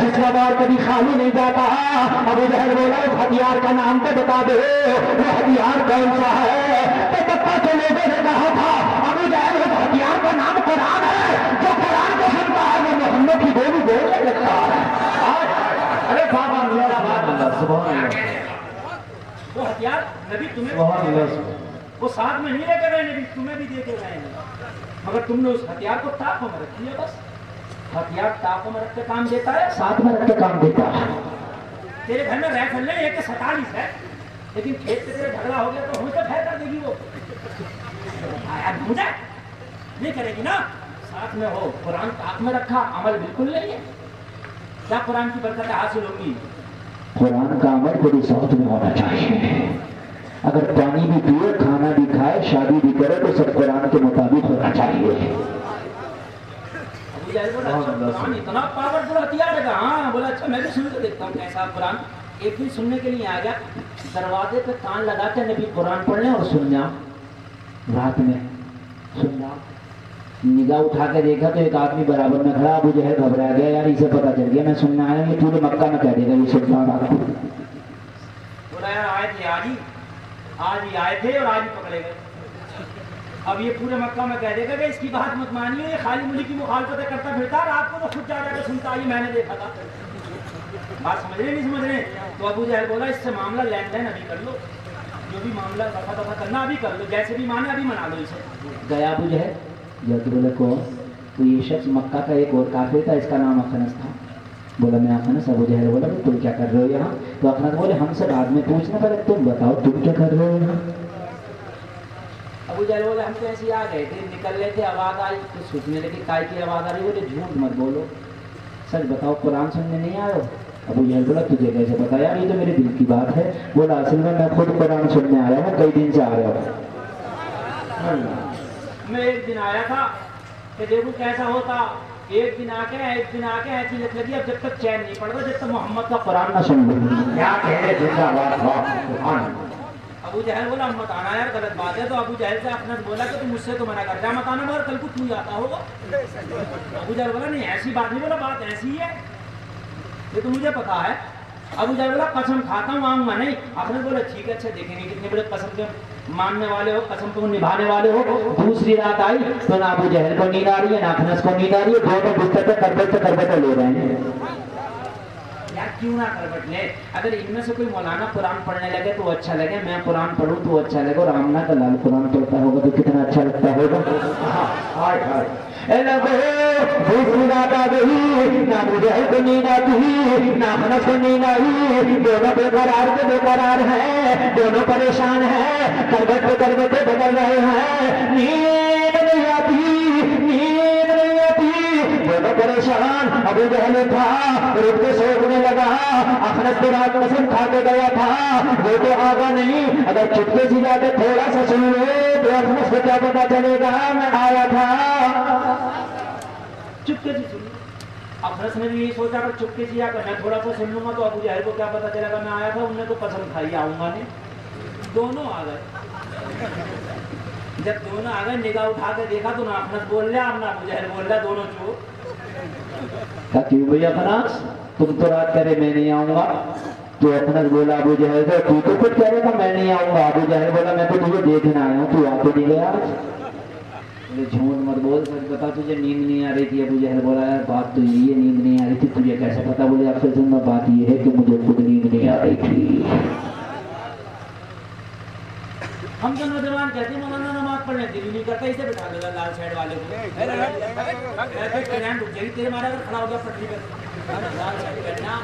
جس کا بار کبھی خالی نہیں جاتا. ابو جہل بولا اس ہتھیار کا نام تو بتا دو, وہ ہتھیار کون سا ہے؟ تو مکہ کے لوگوں نے کہا تھا ابو جہل اس ہتھیار کا نام قرآن ہے. جو قرآن کو سنتا ہے وہ محمد کی بولی بولنے لگتا ہے. ارے سبحان اللہ سبحان اللہ وہ ہتھیار نبی تمہیں سبحان اللہ. وہ ساتھ میں نہیں لے کر گئے, نبی تمہیں بھی دے کے گئے ہیں, مگر تم نے اس ہتھیار کو طاقوں میں رکھ دیا. بس ہتھیار طاقوں میں رکھ کے کام دیتا ہے, ساتھ میں رکھ کے کام دیتا ہے. تیرے گھر میں رائفل نہیں, 147 ہے, لیکن کھیت سے تیرے جھگڑا ہو گیا تو ہم سے پھیر کر دے گی وہ. مجھے نہیں کرے گی نا. ساتھ میں ہو, قرآن طاق میں رکھا, عمل بالکل نہیں ہے. کیا قرآن کی برکتیں حاصل ہوگی؟ قرآن کا عمل بڑی سخت میں ہونا چاہیے. اگر پانی بھی پیے, کھانا بھی کھائے, شادی بھی کرے تو سب قرآن کے مطابق ہونا چاہیے. ابو جہل بولا اچھا قرآن اتنا پاورفل ہتھیار ہے. ہاں بولا اچھا میں بھی سن کے دیکھتا ہوں کیسا قرآن. ایک دن سننے کے لیے آ گیا, دروازے پہ کان لگاتے نبی قرآن پڑھنے اور سننا. رات میں سننا, نگاہ اٹھا کے دیکھا تو ایک آدمی برابر میں کھڑا. ابو جہل گھبرا گیا, یار اسے پتا چل گیا میں سننے آیا ہوں, یہ پورے مکہ میں کہہ دے گا یہ سلطان آپ کو. بولا یار آئے تھے آج ہی آئے تھے اور آج ہی پکڑے گئے. اب یہ پورے مکہ میں کہہ دے گا کہ اس کی بات مت مانیے, یہ خالی ملک کی مخالفتیں کرتا پھرتا, رات کو تو خود جا کے سنتا, یہ میں نے دیکھا تھا. بات سمجھ رہے نہیں سمجھ رہے؟ تو ابو جہل بولا اس سے معاملہ لین دین ابھی کر لو, جو بھی معاملہ رفع دفع کرنا ابھی کر لو, جیسے بھی مانے ابھی منا لو اسے. گیا ابو جہل, جب بولے کون؟ تو یہ شخص مکہ کا ایک اور کافر تھا, اس کا نام اخنس تھا. بولا میں اخنس. ابو جہل بولا تم کیا کر رہے ہو یہاں؟ تو اخنس بولے ہم سے بعد میں پوچھنا, پہلے تم بتاؤ تم کیا کر رہے ہو یہاں؟ ابو جہل بولے ہم تو ایسے ہی آ گئے تھے, نکل رہے تھے, آواز آئی تو سوچنے لگے کائے کی آواز آ رہی. بولے جھوٹ مت بولو, سچ بتاؤ قرآن سننے نہیں آئے ہو؟ ابو جہل بولا تجھے کیسے پتا یار, یہ تو میرے دل کی بات ہے. بولا اصل میں خود قرآن سننے آیا ہوں, کئی دن سے آ رہا ہوں. میں ایک دن آیا تھا کہ دیکھو کیسا ہوتا. ایک دن آ کے ایسی لت لگی, اب جب تک چین نہیں پڑ رہا جب تک محمد کا قرآن نہ سن لوں. کیا کہہ رہے زندہ باد. ابو جہل بولا مت آنا یار, غلط بات ہے. تو ابو جہل سے اخنس بولا کہ تم مجھ سے تو منع کر جا مت آنا, مگر کل کو تو ہی آتا ہوگا. ابو جہل بولا نہیں ایسی بات نہیں. بولا بات ایسی ہے, یہ تو مجھے پتا ہے. ابو جہل بولا قسم کھاتا ہوں آؤں گا نہیں. اخنس بولا ٹھیک ہے, اچھا دیکھیں گے کتنے بڑے قسم کے ماننے والے ہو, قسم کو نبھانے والے ہو. دوسری رات آئی تو نہ ابو جہل کو نیند آ رہی ہے, نہ اخنس کو نیند آ رہی ہے. دونوں بستر پہ کربت لے رہے ہیں. یار کیوں نہ کربٹ لے؟ اگر ان میں سے کوئی مولانا قرآن پڑھنے لگے تو اچھا لگے, میں قرآن پڑھوں تو اچھا لگے, اور آمنہ کا لال قرآن پڑھتا ہوگا تو کتنا اچھا لگتا ہوگا. دوسری رات آ گئی, نہ ابو جہل کو نیند آتی, نہ اخنس کو نیند آئی. دونوں بے قرار ہیں, دونوں پریشان ہیں, کربٹ پہ کربٹیں بدل رہے ہیں. نیند نہیں آتی, دونوں پریشان. ابو جہل تھا رک کے سوچنے لگا, اخنس کو رات قسم کھا کے گیا تھا, وہ تو آگا نہیں. اگر چپکے سے جا کے تھوڑا سا سن لے تو اخنس کو کیا پتا چلے گا میں آیا تھا. چپکے سے سن. اخنس نے بھی یہی سوچا کہ چپکے سے جا کر میں تھوڑا سا سن لوں گا تو ابو جہل کو کیا پتا چلے گا میں آیا تھا. انہوں نے تو قسم کھائی آؤں گا نہیں. دونوں آ گئے. جب دونوں آ گئے, نگاہ اٹھا کے دیکھا تو نہ اخنس بول رہا نہ ابو جہل بول رہا, دونوں چور. کیوں بھیا اخنس تم تو رات کہہ رہے میں نہیں آؤں گا. تو اخنس بولا ابو جہل سے تو خود کہہ رہے تھا میں نہیں آؤں گا. ابو جہل بولا میں تو تجھے دیکھنا آیا ہوں, تو آ تو نہیں گیا. جھوٹ مت بول, سچ بتا تجھے نیند نہیں آ رہی تھی. ابو جہل بولا یار بات تو یہ ہے, نیند نہیں آ رہی تھی, تجھے کیسے پتا؟ بولے اکثر سن میں بات یہ ہے کہ مجھے خود نیند نہیں آ رہی تھی. ہم تو نوجوان کہتے ہیں مولانا نماز پڑھنے دل نہیں کرتا, اسے بٹھا دے گا لال سائڈ والے کو. ٹرین رک جائے گی تیرے مارے, اگر کھڑا ہو گیا پٹری پہ لال سائڈ بیٹھنا.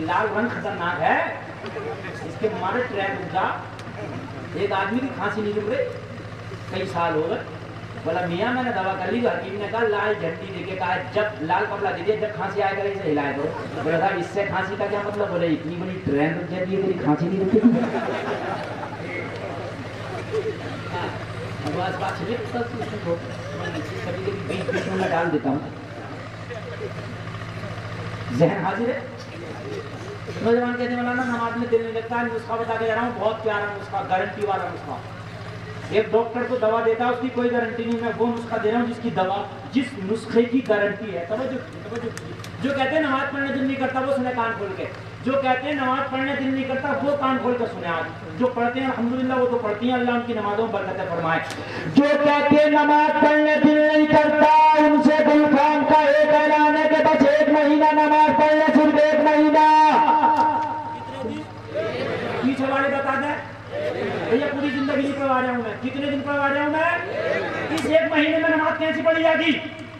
لال رنگ خطرناک ہے, اس کے مارے ٹرین رک جا. ایک آدمی کی کھانسی نہیں رک رہی, کئی سال ہو گئے. بولا میاں میں نے دوا کر لی. حکیم نے کہا لال جھنڈی دے کے کہا جب لال کپڑا دے دیا, جب کھانسی آئے گا اسے ہلایا کرو. بولا صاحب اس سے کھانسی کا کیا مطلب؟ بولے اتنی بڑی ٹرین رک جاتی ہے تیری کھانسی نہیں رکتی. بس بات چلیے, کبھی کبھی بیچ میں ڈال دیتا ہوں. ذہن حاضر ہے. نوجوان کہتے ہیں مولانا نماز میں دل نہیں لگتا. نسخہ بتا کے جا رہا ہوں, بہت پیارا نسخہ, گارنٹی والا نسخہ. ایک ڈاکٹر کو دوا دیتا ہے اس کی کوئی گارنٹی نہیں, میں وہ نسخہ دے رہا ہوں جس کی دوا جس نسخے کی گارنٹی ہے. جو کہتے ہیں نماز پڑھنے دل نہیں کرتا وہ سنے کان کھول کے, جو کہتے ہیں نماز پڑھنے دل نہیں کرتا وہ کان کھول کر سنے. آج جو پڑھتے ہیں الحمدللہ وہ تو پڑھتی ہیں, اللہ ان کی نمازوں میں برکتیں فرمائے. جو کہتے ہیں نماز پڑھنے دل نہیں کرتا ان سے دل خان کا ایک اعلان ہے کہ بس 1 مہینہ نماز پڑھنے, صرف 1 مہینہ. پیچھے والے بتا دیں بھیا پوری زندگی نہیں پڑھوا رہا ہوں میں, کتنے دن پڑھوا رہا ہوں میں, اس 1 مہینے میں نماز کیسی پڑھی جائے گی؟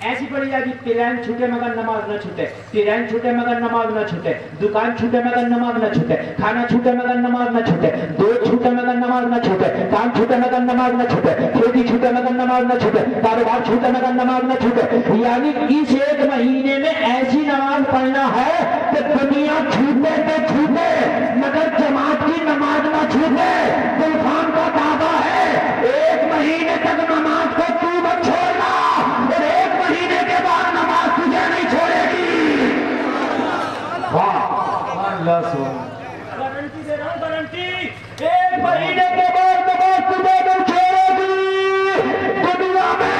ایسی پڑھی جائے گی پیرین چھوٹے مگر نماز نہ چھوٹے, پیرین چھوٹے مگر نماز نہ چھوٹے, دکان چھوٹے مگر نماز نہ چھوٹے, کھانا چھوٹے مگر نماز نہ چھوٹے, دودھ چھوٹے مگر نماز نہ چھوٹے, کام چھوٹے مگر نماز نہ چھوٹے, کھیتی چھوٹے مگر نماز نہ چھوٹے, کاروبار چھوٹے مگر نماز نہ چھوٹے. یعنی اس 1 مہینے میں ایسی نماز پڑھنا ہے کہ دنیا چھوٹے تو چھوٹے مگر جماعت کی نماز نہ چھوٹے. گلفام کا دعویٰ ہے 1 مہینے تک نماز کو تو مت چھوڑنا اور 1 مہینے کے بعد نماز تجھے نہیں چھوڑے گی. اللہ سبحان. گارنٹی دے رہا ہوں, گارنٹی. 1 مہینے کے بعد نماز تجھے نہیں چھوڑے گی. دنیا میں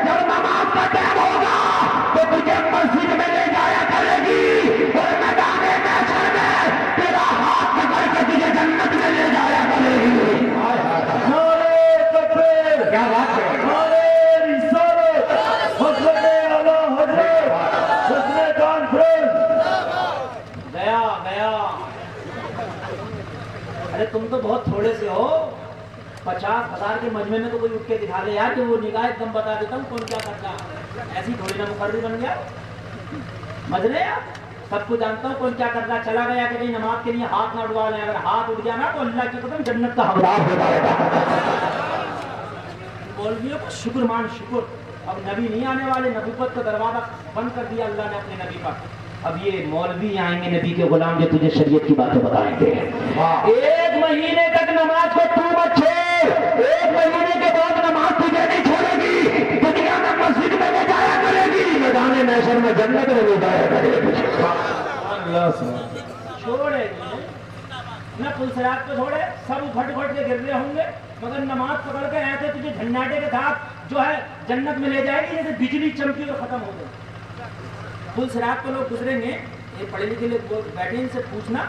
جب نماز کا ٹائم ہوگا تو تجھے مسجد میں لے جایا کرے گی اور میدان محشر میں تیرا ہاتھ پکڑ کے تجھے جنت میں لے جایا کرے گی. نعرہ تکبیر. کیا بات ہے؟ نعرہ رسالت. حضرت اعلیٰ حضرت حسن کانفرنس. گیا گیا. ارے تم تو بہت تھوڑے سے ہو, 50,000 کے مجمع میں تو کوئی اٹھ کے دکھا لے یار کہ وہ نگاہ ایک دم بتا دیتا ہوں کون کیا کرتا. ایسی تھوڑی نا مقرر بن گیا, مجلے یار سب کو جانتا ہوں کون کیا کرتا. چلا گیا کہ کہیں نماز کے لیے ہاتھ نہ اڑوا لیں, اگر ہاتھ اٹھ گیا نا تو اللہ کی قسم جنت کا حقدار ہو جائے گا. مولویوں کو شکر مان شکر. اب نبی نہیں آنے والے, نبوت کا دروازہ بند کر دیا اللہ نے اپنے نبی پر. اب یہ مولوی آئیں گے نبی کے غلام جو تجھے شریعت کی باتیں بتائیں گے. 1 مہینے تک نماز کو تو مت چھوڑ, 1 مہینے کے بعد نماز تجھے نہیں چھوڑے گی. دنیا میں مسجد میں لے جایا کرے گی, میدان محشر میں جنت میں لے جایا کرے گی. اللہ سبحان. چھوڑے نہ پلسرات کو چھوڑے, سب پھٹ پھٹ کے گر رہے ہوں گے مگر نماز پکڑ کے ایسے تجھے جھنڈاٹے کے ساتھ جو ہے جنت میں لے جائے گی جیسے بجلی چمکی اور ختم ہو گئی. پلسرات کو لوگ گزریں گے, یہ پڑھے لکھے لوگ بیٹھے ان سے پوچھنا,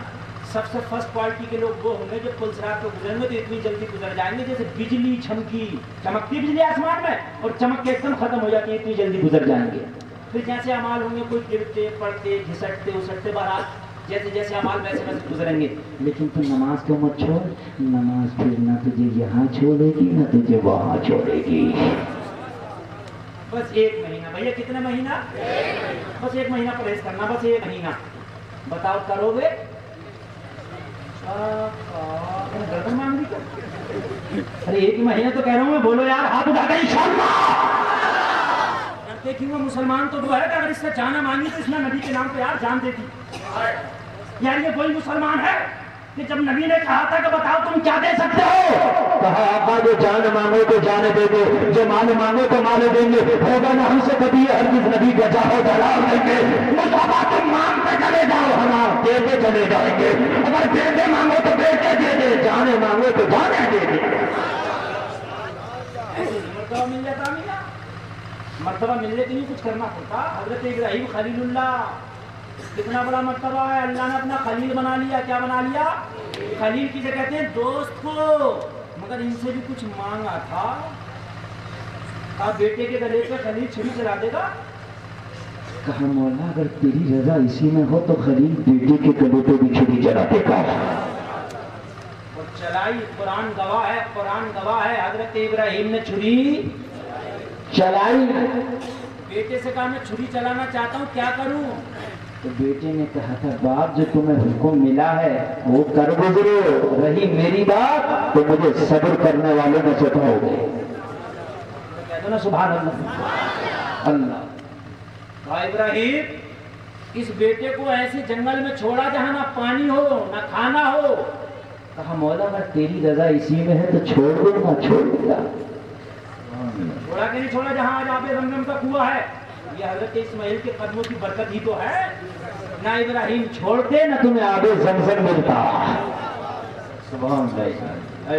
سب سے فرسٹ کوالٹی کے لوگ وہ ہوں گے جو پلسرات کو گزریں گے تو اتنی جلدی گزر جائیں گے جیسے بجلی چمکی, چمکتی بجلی آسمان میں اور چمک کے ایک دم ختم ہو جاتی ہے, اتنی جلدی گزر جائیں گے. پھر جیسے اعمال ہوں گے کوئی گرتے پڑتے گھسٹتے اسٹتے بہرحال جیسے جیسے اعمال ویسے ویسے گزریں گے. لیکن تو نماز کو مت چھوڑ, نماز پھر نہ تجھے یہاں چھوڑے گی نہ تجھے وہاں چھوڑے گی. بس 1 مہینہ. بھیا کتنا مہینہ؟ بس 1 مہینہ پرہیز کرنا, بس 1 مہینہ. بتاؤ کرو گے؟ گردن مانگ دی کیا؟ ارے 1 مہینہ تو کہہ رہا ہوں میں, بولو یار, ہاتھ اٹھا کر کرتے کیوں؟ مسلمان تو وہ ہے کہ اگر اس سے جانا مانگی تو اس نے نبی کے نام پہ یار جان دیتی. یار یہ وہی مسلمان ہے کہ جب نبی نے کہا تھا کہ بتاؤ تم کیا دے سکتے ہو, کہا آقا جو جان مانگو تو جان دے دے, جو مال مانگو تو مال دیں گے. ہوگا نہ ہم سے کبھی ہرگز نبی کا جاؤ جلال دیں گے. مصطفیٰ تم مانگتے چلے جاؤ, ہم دیتے چلے جائیں گے. اگر بیٹے مانگو تو بیٹے دے دے, جانے مانگو تو جانے دے دے. مرتبہ مل جاتا میرا, مرتبہ ملنے کے لیے کچھ کرنا پڑتا. حضرت ابراہیم خلیل اللہ کتنا بڑا مرتبہ ہے, اللہ نے اپنا خلیل بنا لیا. کیا بنا لیا؟ خلیل کسے کہتے ہیں؟ دوست کو. مگر ان سے بھی کچھ مانگا تھا. آپ بیٹے کے گلے پہ خلیل چھری چلا دے گا. کہا مولا اگر تیری رضا اسی میں ہو تو خلیل بیٹے کے گلے پہ بھی چھری چلا دے گا. اور چلائی. قرآن گواہ ہے, قرآن گواہ ہے. حضرت ابراہیم نے چھری چلائی. بیٹے سے کہا میں چھری چلانا چاہتا ہوں, کیا کروں؟ تو بیٹے نے کہا تھا باپ جو تمہیں حکم ملا ہے وہ کر گزرو, رہی میری بات تو مجھے صبر کرنے والوں میں سے کہو گے. کہہ دو نا سبحان اللہ. اللہ کہا ابراہیم اس بیٹے کو ایسے جنگل میں چھوڑا جہاں نہ پانی ہو نہ کھانا ہو. کہا مولا اگر تیری رضا اسی میں ہے تو چھوڑ دوں گا. چھوڑ دوں گا. چھوڑا کہ نہیں چھوڑا؟ جہاں آج آب زمزم کا کنواں ہے, یہ حضرت اسماعیل کے قدموں کی برکت ہی تو ہے. نہ ابراہیم چھوڑتے نہ تمہیں آب زمزم ملتا. سبحان اللہ.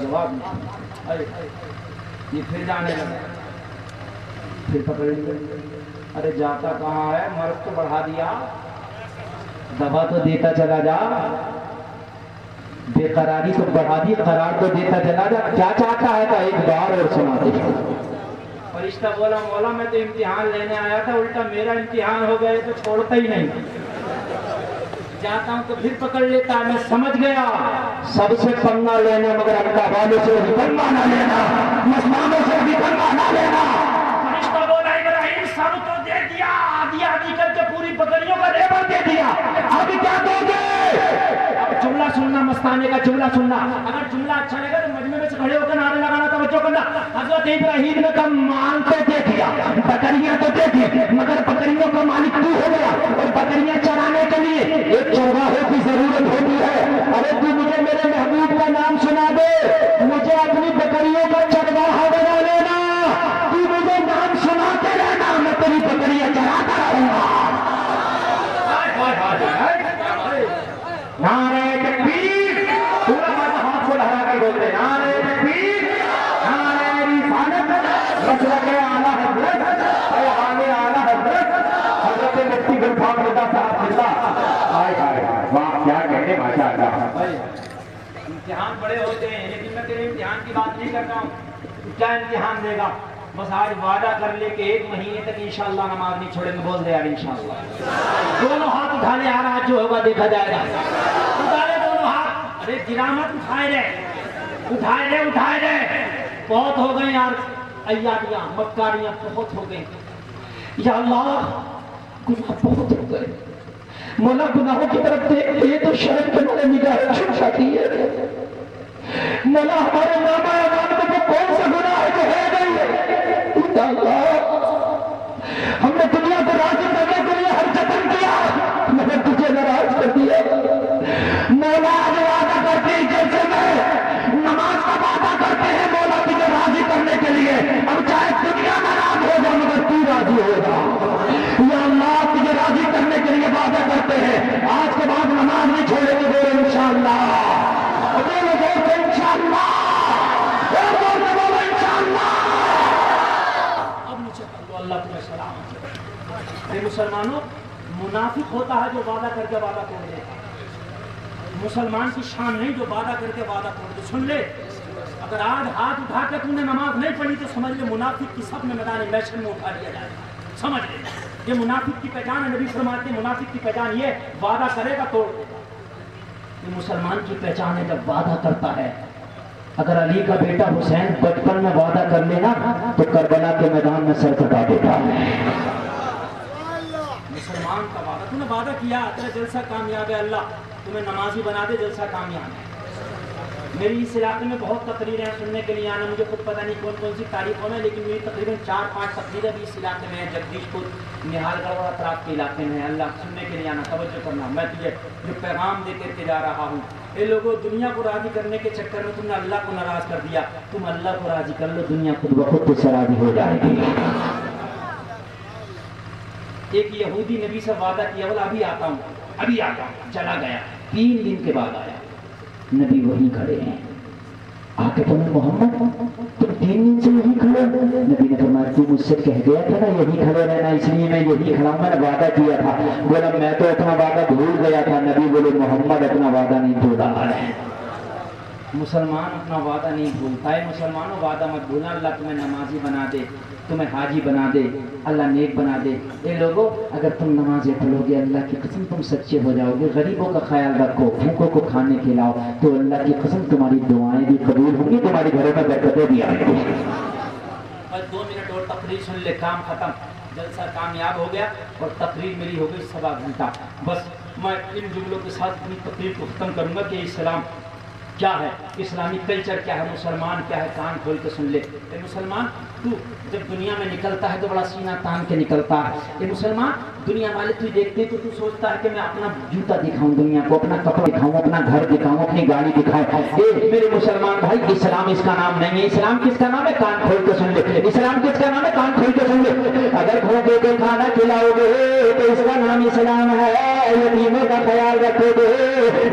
جواب نہیں. یہ پھر جانے لگا, پھر پکڑ لیا. ارے جاتا کہاں ہے, مرد تو بڑھا دیا, دبا تو دیتا چلا جا, بے قراری تو بڑھا دی, قرار تو دیتا چلا جا. کیا چاہتا ہے تھا ایک بار اور سنا دے. فرشتہ بولا مولا میں تو امتحان لینے آیا تھا, الٹا میرا امتحان ہو گئے تو چھوڑتا ہی نہیں. جاتا ہوں تو پھر پکڑ لیتا ہے. میں سمجھ گیا سب سے پنگا لینا مگر اللہ والوں سے بھی پنگا نہ لینا, مسلمانوں سے بھی پنگا نہ لینا. فرشتہ بولا ابراہیم سب تو دے دیا, آدھی آدھی کر کے پوری بکریوں کا ریبر دے دیا, اب کیا دو گے؟ جملہ سننا, مستانے کا جملہ سننا. اگر جملہ اچھا لگا تو مجمع میں سے کھڑے ہو کر نعرے لگانا, توجہ کرنا. حضرت ابراہیم نے کہا مان تو دے دیا, بکریاں تو دے دی, مگر بکریوں کا مالک تو ہو گیا, اور بکریاں چرانے کے لیے ایک چرواہے کی ضرورت ہوتی ہے. ارے تو مجھے میرے محبوب کا نام سنا دے, مجھے اپنی بکریوں کا چرواہا بنا لینا. تو مجھے نام سناتے رہنا, میں تیری بکریاں چراتا رہوں گا. نعرہ تکبیر, پورا مذہب ہاتھ کو لہرا کے بولتے نعرہ تکبیر, نعرہ رسالت, مسلک اعلیٰ حضرت, پیغام اعلیٰ حضرت حضرت مفتی غلام رضا صاحب زندہ. ہائے ہائے واہ, کیا کہنے, ماشاء اللہ. امتحان بڑے ہوتے ہیں, لیکن میں تیرے امتحان کی بات نہیں کرتا ہوں. کیا امتحان دے گا؟ بس آج وعدہ کر لے کہ 1 مہینے تک انشاءاللہ نماز نہیں چھوڑیں گے. بول دے یار انشاءاللہ. دونوں ہاتھ اٹھا لے, آج جو ہوگا دیکھا جائے گا. اٹھا لے دونوں ہاتھ. ارے گرامت اٹھائے رہے, اٹھائے رہے, اٹھائے رہے. بہت ہو گئے یار, ایادیاں مکاریاں بہت ہو گئی. یا اللہ گناہ بہت ہو گئے. مولا گناہوں کی طرف دیکھتے تو شرم کے مارے نگاہ چھٹ جاتی ہے. مولا ہمارے نامہ اعمال میں وہ کون سا گناہ ہے جو ہے گئی. یا اللہ ہم نے دنیا کو راضی کرنے کے لیے ہر جتن کیا, مگر تجھے ناراض کر دیا. مولا آج وعدہ کرتے ہیں جیسے میں نماز کا وعدہ کرتے ہیں مولا تجھے راضی کرنے کے لیے, اب چاہے دنیا ناراض ہو جا مگر تو راضی ہو جا. یا اللہ تجھے راضی کرنے کے لیے وعدہ کرتے ہیں, آج کے بعد نماز نہیں چھوڑیں گے. بولو انشاءاللہ, بولو بولو انشاءاللہ, بولو بولو انشاءاللہ. اب نیچے کر دو, اللہ تمہیں سلام. اے مسلمانوں, منافق ہوتا ہے جو وعدہ کر کے وعدہ توڑ دیتا ہے. مسلمان کی شان نہیں جو وعدہ کر کے وعدہ توڑ دے. سن لے, اگر آج ہاتھ اٹھا کے تم نے نماز نہیں پڑھی تو سمجھ لے منافق کی سب میں میدان محشر میں اٹھا دیا جائے گا. سمجھ لے, یہ منافق کی پہچان ہے. نبی فرماتے ہیں منافق کی پہچان یہ وعدہ کرے گا توڑ دے. یہ مسلمان کی پہچان ہے جب وعدہ کرتا ہے. اگر علی کا بیٹا حسین بچپن میں وعدہ کر لینا تو کربلا کے میدان میں سر کٹا دیتا ہے. مسلمان کا وعدہ, تم نے وعدہ کیا تیرا جلسہ کامیاب ہے, اللہ تمہیں نمازی بنا دے, جلسہ کامیاب ہے. میری اس علاقے میں بہت تقریریں ہیں, سننے کے لیے آنا. مجھے خود پتہ نہیں کون کون سی تاریخوں میں, لیکن میری تقریباً 4-5 تقریریں بھی اس علاقے میں ہیں. جگدیش پور, نہال گڑھ اور اطراف کے علاقے میں ہے. اللہ سننے کے لیے آنا, توجہ کرنا. میں تجھے جو پیغام دے کر کے جا رہا ہوں, اے لوگوں دنیا کو راضی کرنے کے چکر میں تم نے اللہ کو ناراض کر دیا. تم اللہ کو راضی کر لو, دنیا خود بخود تجھ سے راضی ہو جائے گی. ایک یہودی نبی سے وعدہ کیا, بولا ابھی آتا ہوں, ابھی آتا ہوں. چلا گیا, 3 دن کے بعد آیا. نبی وہیں کھڑے ہیں. آ کے تمہیں محمد تم 3 دن سے یہی کھڑے. نبی نے فرمایا تو مجھ سے کہہ گیا تھا نا یہی کھڑے رہنا, اس لیے میں یہی کھڑا ہوں, میں نے وعدہ کیا تھا. بولا میں تو اپنا وعدہ بھول گیا تھا. نبی بولے محمد اپنا وعدہ نہیں بھولا ہے. مسلمان اپنا وعدہ نہیں بھولتا ہے. مسلمانوں وعدہ مت بھولنا. اللہ تمہیں نمازی بنا دے, تمہیں حاجی بنا دے, اللہ نیک بنا دے. اے لوگوں اگر تم نمازیں پڑھو گے اللہ کی قسم تم سچے ہو جاؤ گے. غریبوں کا خیال رکھو, بھوکوں کو کھانے کھلاؤ, تو اللہ کی قسم تمہاری دعائیں بھی قبول ہوں گی, تمہارے گھروں میں برکتیں بھی آئیں گی. بس 2 منٹ اور تقریر سن لے, کام ختم. جلسہ کامیاب ہو گیا اور تقریر میری ہو گئی 1.25 گھنٹہ. بس میں ان جملوں کے ساتھ اپنی تقریر کو ختم کروں گا کہ اسلام کیا ہے, اسلامی کلچر کیا ہے, مسلمان کیا ہے. کان کھول کے سن لے. اے مسلمان تو جب دنیا میں نکلتا ہے تو بڑا سینہ تان کے نکلتا ہے. اے مسلمان دنیا والے تو دیکھتے تو تو سوچتا ہے کہ میں اپنا جوتا دکھاؤں دنیا کو, اپنا کپڑا دکھاؤں, اپنا گھر دکھاؤں, اپنی گاڑی دکھاؤں. اے میرے مسلمان بھائی, اسلام اس کا نام نہیں ہے. اسلام کس کا نام ہے؟ کان کھول کے سن لے. اسلام کس کا نام ہے؟ کان کھول کے سن لے. اگر بھوکے کو کھانا کھلاؤ گے تو اس کا نام اسلام ہے. یتیموں کا خیال رکھو گے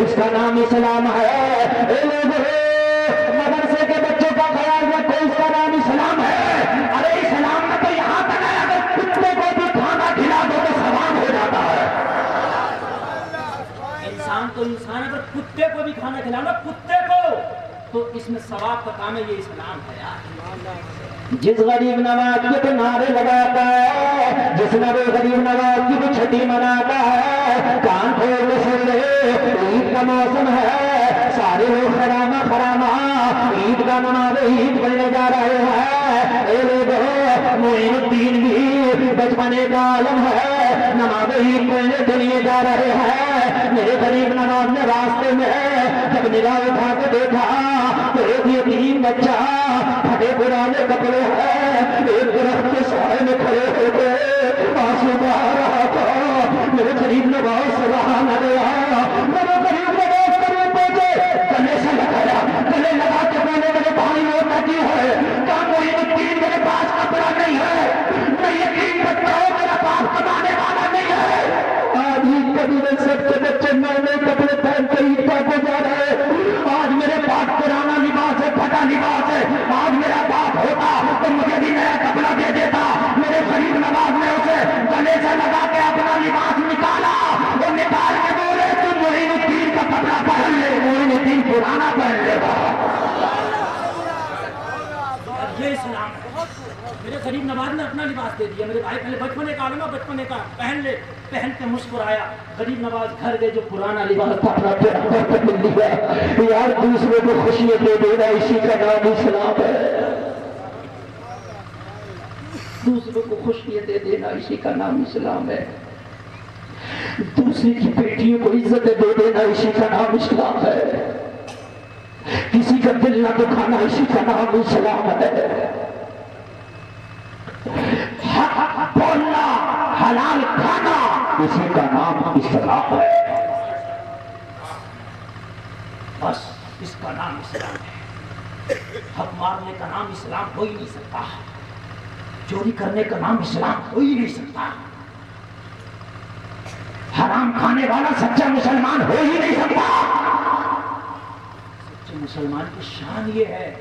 اس کا نام اسلام ہے. کتے کو بھی کھانا کھلانا، کتے کو، تو اس میں ثواب کا کام ہے، یہ اسلام ہے یار۔ جس غریب نواز کے تو نعرے لگاتا ہے، جس نوے غریب نواز کی تو چھٹی مناتا ہے، کان کھول کے سن لے عید کا موسم ہے، سارے لوگ خرامہ خرامہ عید کا نماز عید پڑھنے جا رہے ہیں۔ اے لوگو معین الدین بھی بچپنے کا عالم ہے، نماز عید پڑھنے کے لیے جا رہے ہیں۔ میرے غریب نواز نے راستے میں جب نگاہ اٹھا کے دیکھا تو ایک یتیم بچہ پھٹے پرانے کپڑے ہیں، ایک درخت کے سائے میں کھڑے ہو کے آنسو بہا رہا تھا۔ میرے غریب نواز سے رہا نہ گیا، میرے غریب نواز کرنے پہنچے، گلے سے لگایا، گلے لگا کے بولے میرے بھائی وہ نتی ہے، کیا معین الدین میرے پاس کپڑا نہیں ہے، میں یتیم بچہ ہوں، میرا باپ کمانے والا نہیں ہے۔ آج عید کے دن سب کے بچے نئے نئے کپڑے پہن کے عید گاہ کو جا رہے ہیں۔ آج میرے پاس پرانا لباس ہے، پھٹا لباس ہے، آج میرا باپ ہوتا تو مجھے بھی نیا کپڑا دے دیتا۔ میرے غریب نواز نے اسے گلے سے لگا کے اپنا لباس نکالا، وہ نکال کے بولے تم معین الدین کا کپڑا پہن لے، معین الدین پرانا پہن لے گا۔ یہ اسلام ہے۔ میرے غریب نواز نے اپنا لباس دے دیا، میرے بھائی پہلے بچپنے کا عالم ہے، بچپنے کا پہن لے، پہن کے مسکرایا۔ غریب نواز گھر گئے، جو پرانا لباس تھا اپنا پہن لیا۔ یار دوسروں کو خوشیاں دے دینا اسی کا نام اسلام ہے، دوسروں کو خوشیاں دے دینا اسی کا نام اسلام ہے، دوسرے کی بیٹیوں کو عزت دے دینا اسی کا نام اسلام ہے، کسی کا دل نہ دکھانا اسی کا نام اسلام ہے، حق بولنا حلال کھانا اسی کا نام اسلام ہے، بس اس کا نام اسلام ہے۔ حق مارنے کا نام اسلام ہو ہی نہیں سکتا، چوری کرنے کا نام اسلام ہو ہی نہیں سکتا، حرام کھانے والا سچا مسلمان ہو ہی نہیں سکتا۔ سچے مسلمان کی شان یہ ہے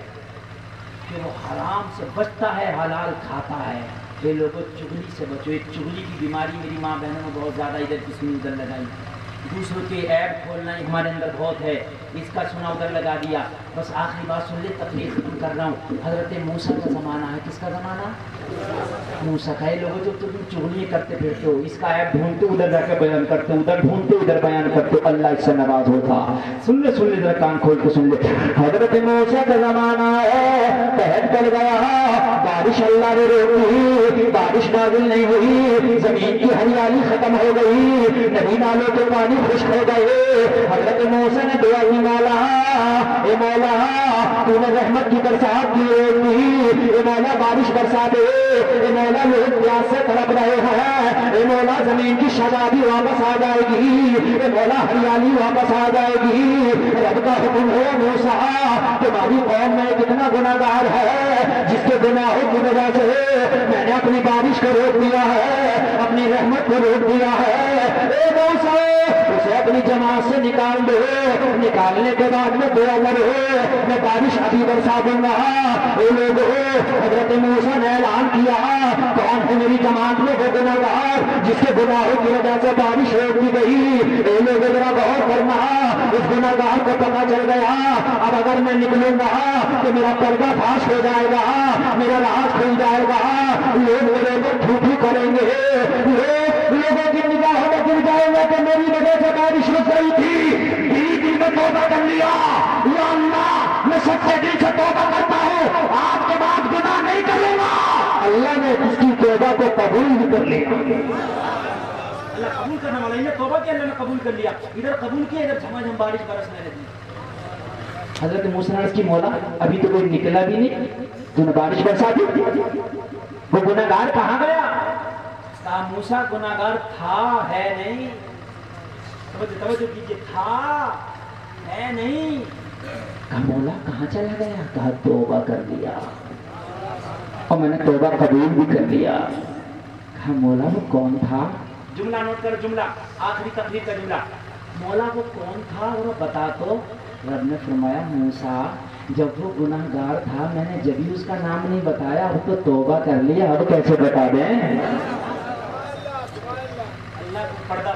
کہ وہ حرام سے بچتا ہے، حلال کھاتا ہے۔ یہ لوگوں چگلی سے بچو، ایک چگلی کی بیماری میری ماں بہنوں میں بہت زیادہ ادھر کی سنی ادھر لگائی، دوسروں کے عیب کھولنا ہمارے اندر بہت ہے، اس کا سنا ادھر لگا دیا۔ بس آخری بات سن لے، تقریر ختم کر رہا ہوں۔ حضرت موسیٰ کا زمانہ ہے، کس کا زمانہ؟ موسیٰ کا۔ یہ لوگوں جو تم چغلیاں کرتے پھرتے ہو، اس کا عیب ڈھونڈتے ادھر جا کے بیان کرتے، ادھر ڈھونڈتے ادھر بیان کرتے، اللہ اس سے ناراض ہوتا۔ سن لے ذرا کان کھول کے سن لے۔ حضرت موسیٰ کا زمانہ ہے، قحط پڑ گیا، بارش اللہ نے روکی، بارش نازل نہیں ہوئی، زمین کی ہریالی ختم ہو گئی، ندی نالوں کے پانی خشک ہو گئے۔ حضرت موسیٰ نے دعا کی، مولا اے مولا تو نے رحمت کی برسات کی، اے مولا بارش برسا دے، اے مولا لوگ پیاس سے تڑپ رہے ہیں، اے مولا زمین کی شادابی واپس آ جائے گی، اے مولا ہریالی واپس آ جائے گی۔ رب کا حکم ہے موسیٰ تمہاری قوم میں کتنا گناہگار ہے، جس کے گناہوں کی وجہ سے میں نے اپنی بارش کو روک دیا ہے، اپنی رحمت کو روک دیا ہے۔ اے موسیٰ اسے اپنی جماعت سے نکال دو، نکالنے کے بعد میں دعا کرو میں بارش ابھی برسا دوں گا۔ اے لوگو حضرت موسیٰ نے اعلان کیا، کون ہے میری جماعت میں وہ گناہگار جس کے گناہوں کی وجہ سے بارش روک دی گئی؟ اے لوگو ذرا غور کرنا، اس گناہگار کو پتہ چل گیا اب اگر میں نکلوں گا تو میرا پردہ فاش ہو جائے گا، میرا راز کھل جائے گا، لوگ میرے کو تھوتھی کریں گے، لوگوں کی نگاہوں میں گر جائے گا کہ میری وجہ سے بارش رک گئی تھی۔ دل میں توبہ کر لیا، یا اللہ میں سچے دل سے توبہ کرتا ہوں، آج کے بعد گناہ نہیں کروں گا۔ اللہ نے اس کی توبہ کو قبول بھی کر لیا۔ اللہ قبول کرنے والا، انہیں توبہ کی اللہ نے قبول کر لیا، ادھر قبول کیا، ادھر جھماجھم بارش برسنے لگی۔ حضرت موسیٰ نے اس کی مولا ابھی تو کوئی نکلا بھی نہیں، تو نے بارش برسا دی، وہ گناہگار کہاں گیا؟ کہا موسیٰ گناہگار تھا، ہے نہیں، توجہ کیجئے، تھا ہے نہیں۔ کہا مولا کہاں چلا گیا؟ کہا توبہ کر لیا اور میں نے توبہ قبول بھی کر لیا۔ کہا مولا وہ کون تھا؟ جملہ نوٹ کر، جملہ آخری تقریر کا جملہ، مولا وہ کون تھا وہ بتا تو۔ رب نے فرمایا موسیٰ جب وہ گناہگار تھا میں نے جبھی اس کا نام نہیں بتایا، اب تو توبہ کر لیا، اب کیسے بتا دیں؟ اللہ کو پردہ